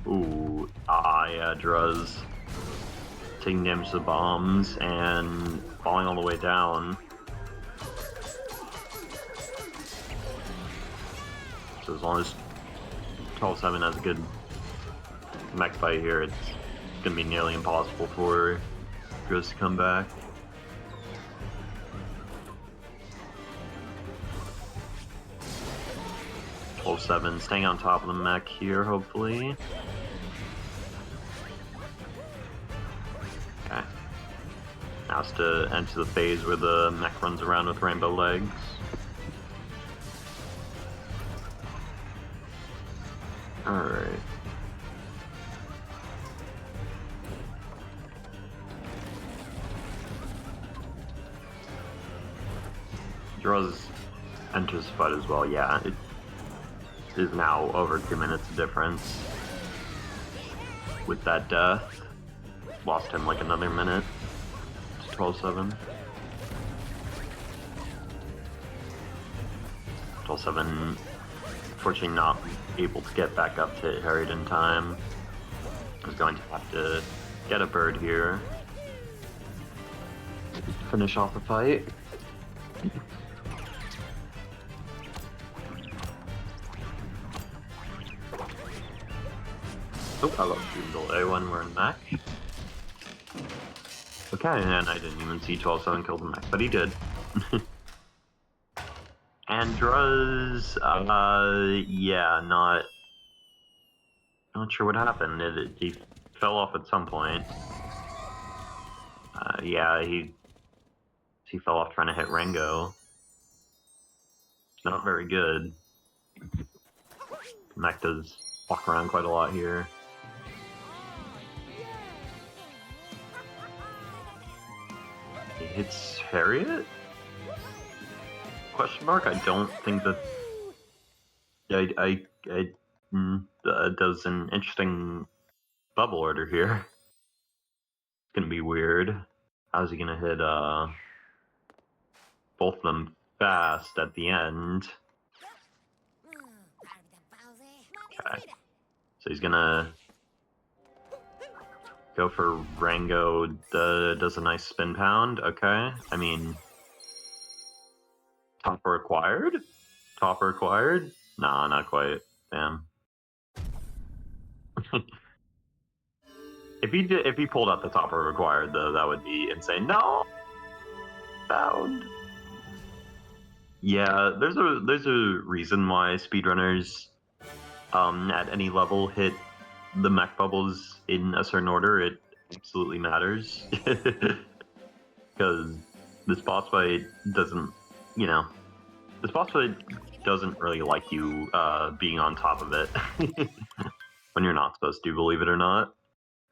Ooh, yeah, Druz taking damage to the bombs and falling all the way down. So as long as TwelveSeven has a good mech fight here, it's gonna be nearly impossible for Druz to come back. TwelveSeven staying on top of the mech here, hopefully. Okay. Now it's to enter the phase where the mech runs around with rainbow legs. Alright. Druz enters the fight as well. Yeah, it is now over 2 minutes of difference. With that death, lost him like another minute. It's 12-7. 12-7, fortunately not able to get back up to Harried in time. Is going to have to get a bird here. Finish off the fight. Oh, I love shooting delay when we're in mech. Okay, and I didn't even see 12-7 kill the mech, but he did. And Druz, yeah, not sure what happened. He fell off at some point. Yeah, he fell off trying to hit Rango. Not very good. Mech does walk around quite a lot here. He hits Harriet? Question mark? I don't think that. Does an interesting bubble order here. It's gonna be weird. How's he gonna hit both of them fast at the end? Okay. So he's gonna go for Rango. Does a nice spin pound. Okay. I mean, topper acquired? Topper acquired? Nah, not quite. Damn. If he pulled out the topper required though, that would be insane. No, bound. Yeah, there's a reason why speedrunners, at any level hit the mech bubbles in a certain order. It absolutely matters because this boss fight doesn't, this boss fight doesn't really like you being on top of it when you're not supposed to, believe it or not.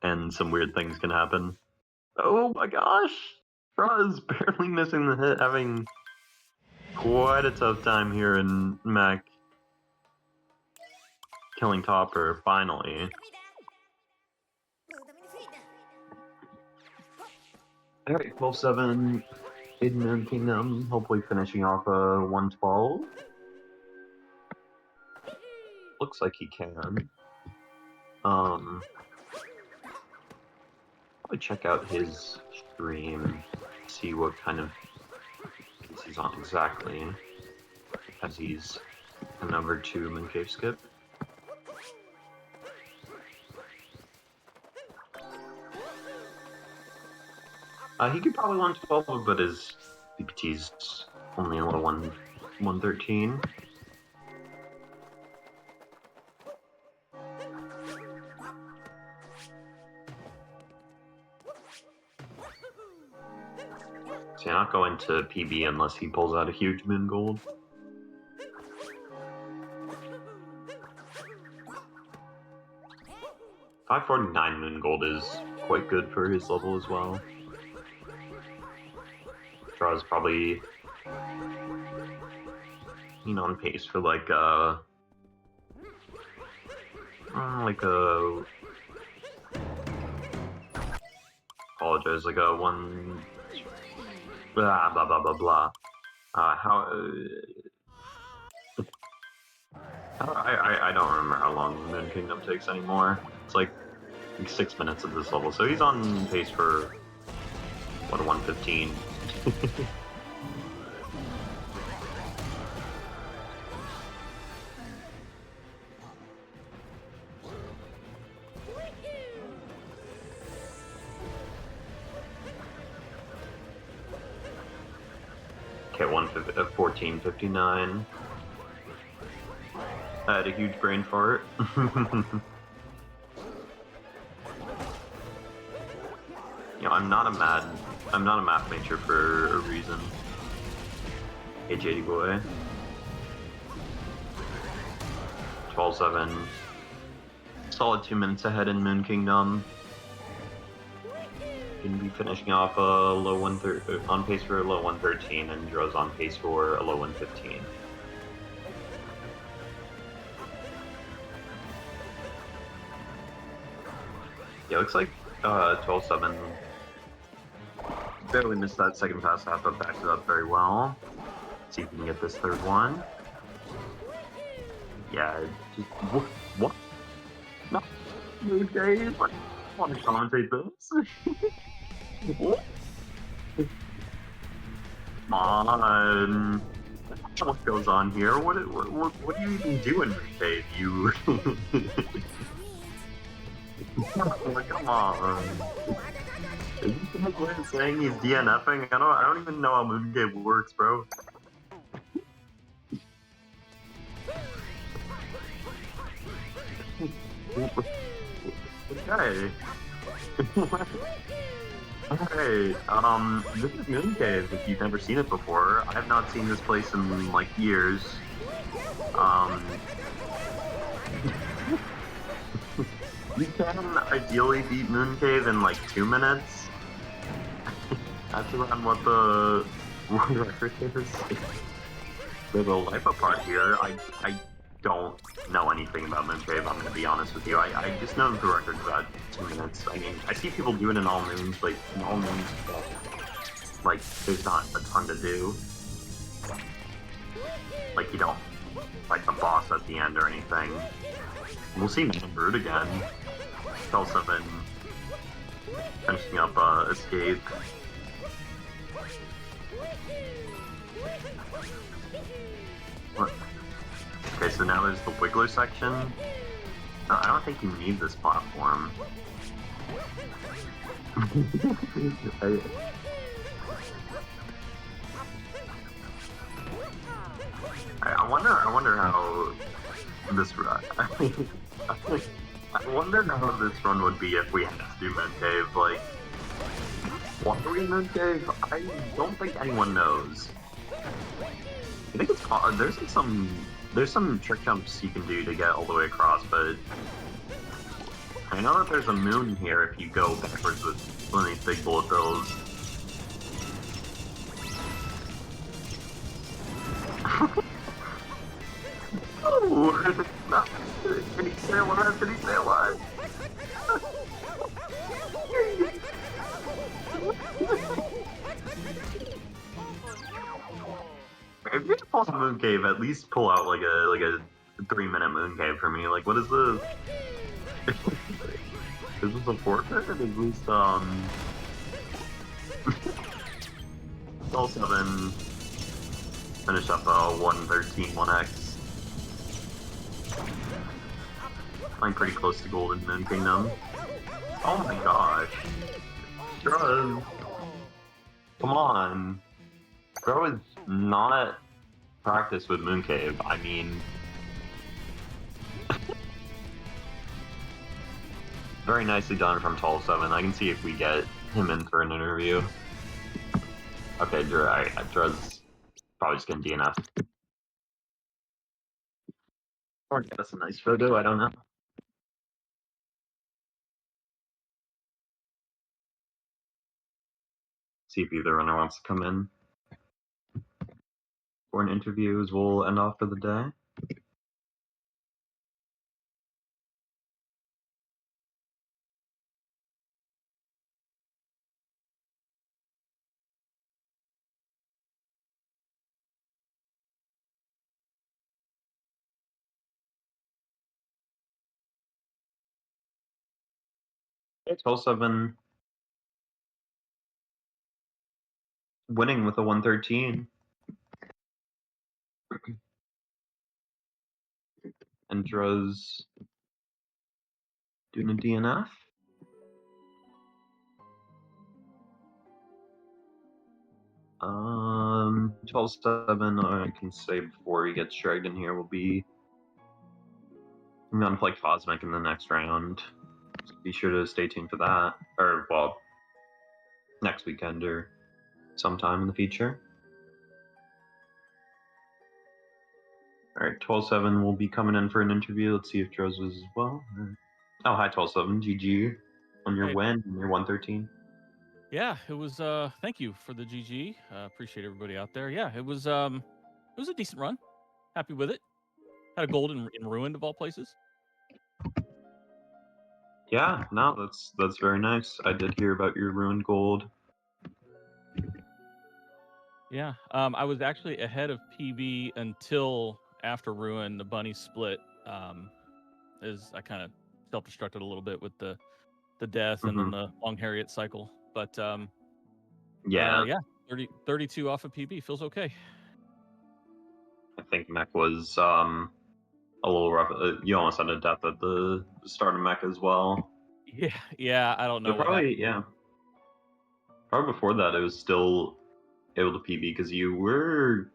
And some weird things can happen. Oh my gosh! Druz barely missing the hit, having quite a tough time here in mech. Killing Topper, finally. Alright, 12-7 in Moon Kingdom, hopefully finishing off a 112. Looks like he can. Probably check out his stream, see what kind of piece he's on exactly, as he's coming over to Mooncave Skip. He could probably 112, but his CPT's only a little 113. So you're not going to PB unless he pulls out a huge moon gold. $549 moon gold is quite good for his level as well. Druz probably on pace for like a apologize, like a one blah blah blah blah blah. I don't remember how long Moon Kingdom takes anymore. It's like 6 minutes at this level, so he's on pace for what, a 115. Okay, 1459. I had a huge brain fart. I'm not a math major for a reason. Hey, JD boy. 12-7. Solid 2 minutes ahead in Moon Kingdom. Gonna be finishing off a low 130, on pace for a low 113, and Druz on pace for a low 115. Yeah, looks like 12-7 barely missed that second pass half, but backed it up very well. See if we can get this third one. Yeah, just what? No, Dave, I want to commentate this. What? Come on. What goes on here? What are you even doing, Dave? You. Come on. Is this the way of saying he's DNFing? I don't even know how Mooncave works, bro. Okay. Okay, this is Mooncave, if you've never seen it before. I have not seen this place in, like, years. You can ideally beat Mooncave in, like, 2 minutes. That's around what the world record is. There's a life apart here. I don't know anything about Mooncave, I'm gonna be honest with you. I just know the record's about 2 minutes. I mean, I see people do it in all moons, but in all moons, like, there's not a ton to do. Like, you don't fight the boss at the end or anything. We'll see Man Brood again. TwelveSeven finishing up Escape. What? Okay, so now there's the Wiggler section. No, I don't think you need this platform. I wonder how this run. I wonder how this run would be if we had to do Mooncave. Like, why are we in Mooncave? I don't think anyone knows. I think it's there's some trick jumps you can do to get all the way across, but I know that there's a moon here if you go backwards with one of these big bullet bills. Oh! No. Can he stay alive? Can he stay alive? If you're gonna pull a Mooncave, at least pull out like a 3-minute Mooncave for me. Like, what is this? Is this a forfeit? Or is this TwelveSeven finish up a 113 1x. I'm pretty close to Golden Moon Kingdom. Oh my gosh. Druz. Come on. Bro is not practiced with Mooncave. I mean... very nicely done from TwelveSeven. I can see if we get him in for an interview. Okay, Druz probably just gonna DNF. Or get us a nice photo, I don't know. See if either runner wants to come in for an interview as we'll end off for the day. TwelveSeven winning with a 113. And Druz doing a DNF. TwelveSeven, I can say before he gets dragged in here, will be going to play Cosmic in the next round. So be sure to stay tuned for that. Or, well, next weekend or sometime in the future. Alright, TwelveSeven will be coming in for an interview. Let's see if Druz was as well. Oh, hi, TwelveSeven. GG on your win, your 113. Yeah, it was. Thank you for the GG. Appreciate everybody out there. Yeah, it was. It was a decent run. Happy with it. Had a gold in ruined of all places. Yeah, no, that's very nice. I did hear about your ruined gold. Yeah. I was actually ahead of PB until after ruin. The bunny split. As I kind of self-destructed a little bit with the death and then the long Harriet cycle. But yeah, yeah, 32 off of PB feels okay. I think mech was a little rough. You almost had a death at the start of mech as well. Yeah. I don't know But what probably, happened. yeah. Probably before that, it was still able to PB because you were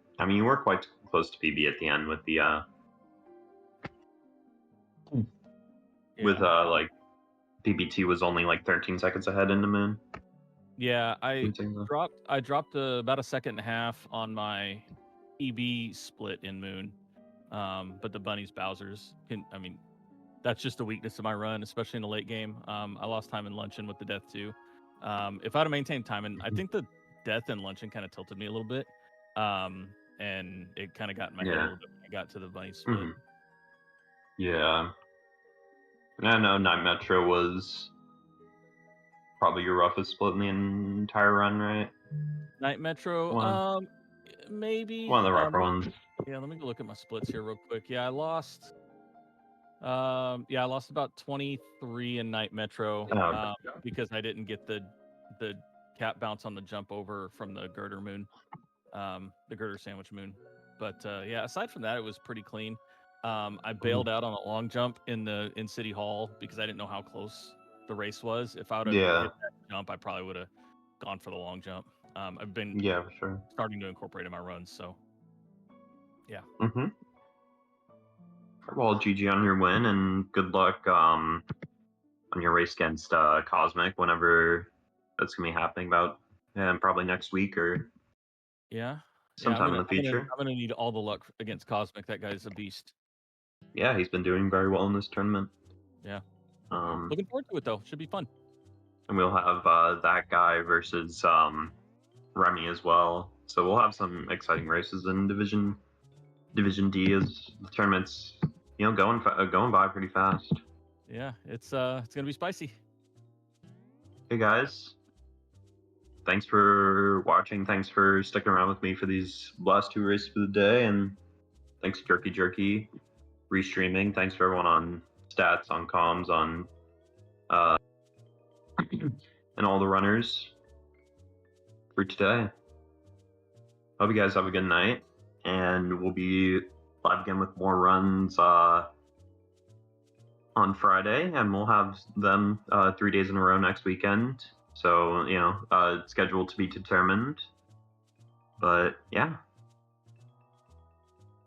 quite close to PB at the end with the like PBT was only like 13 seconds ahead in the moon. Yeah, I dropped about a second and a half on my PB split in moon. But the bunnies Bowser's that's just a weakness of my run, especially in the late game. I lost time in luncheon with the death too. If I'd have maintained time, and I think the death in luncheon kind of tilted me a little bit. And it kind of got in my head a little bit when I got to the bunny split. Yeah. I know Night Metro was probably your roughest split in the entire run, right? Night Metro, maybe one of the rougher ones. Yeah, let me go look at my splits here real quick. Yeah, I lost about 23 in Night Metro because I didn't get the cap bounce on the jump over from the girder moon, the girder sandwich moon. But yeah, aside from that, it was pretty clean. I bailed out on a long jump in City Hall because I didn't know how close the race was. If I would have hit that jump, I probably would have gone for the long jump. I've been for sure starting to incorporate in my runs, so yeah. Well, GG on your win, and good luck on your race against Cosmic whenever that's gonna be happening. About probably next week or sometime in the future. I'm gonna need all the luck against Cosmic. That guy's a beast. Yeah, he's been doing very well in this tournament. Yeah. Looking forward to it though. Should be fun. And we'll have that guy versus Remy as well. So we'll have some exciting races in Division D as the tournament's going by pretty fast. Yeah, it's gonna be spicy. Hey guys, thanks for watching. Thanks for sticking around with me for these last two races of the day, and thanks Jerky restreaming. Thanks for everyone on stats, on comms, on and all the runners for today. Hope you guys have a good night, and we'll be live again with more runs on Friday, and we'll have them 3 days in a row next weekend. So, scheduled to be determined. But yeah.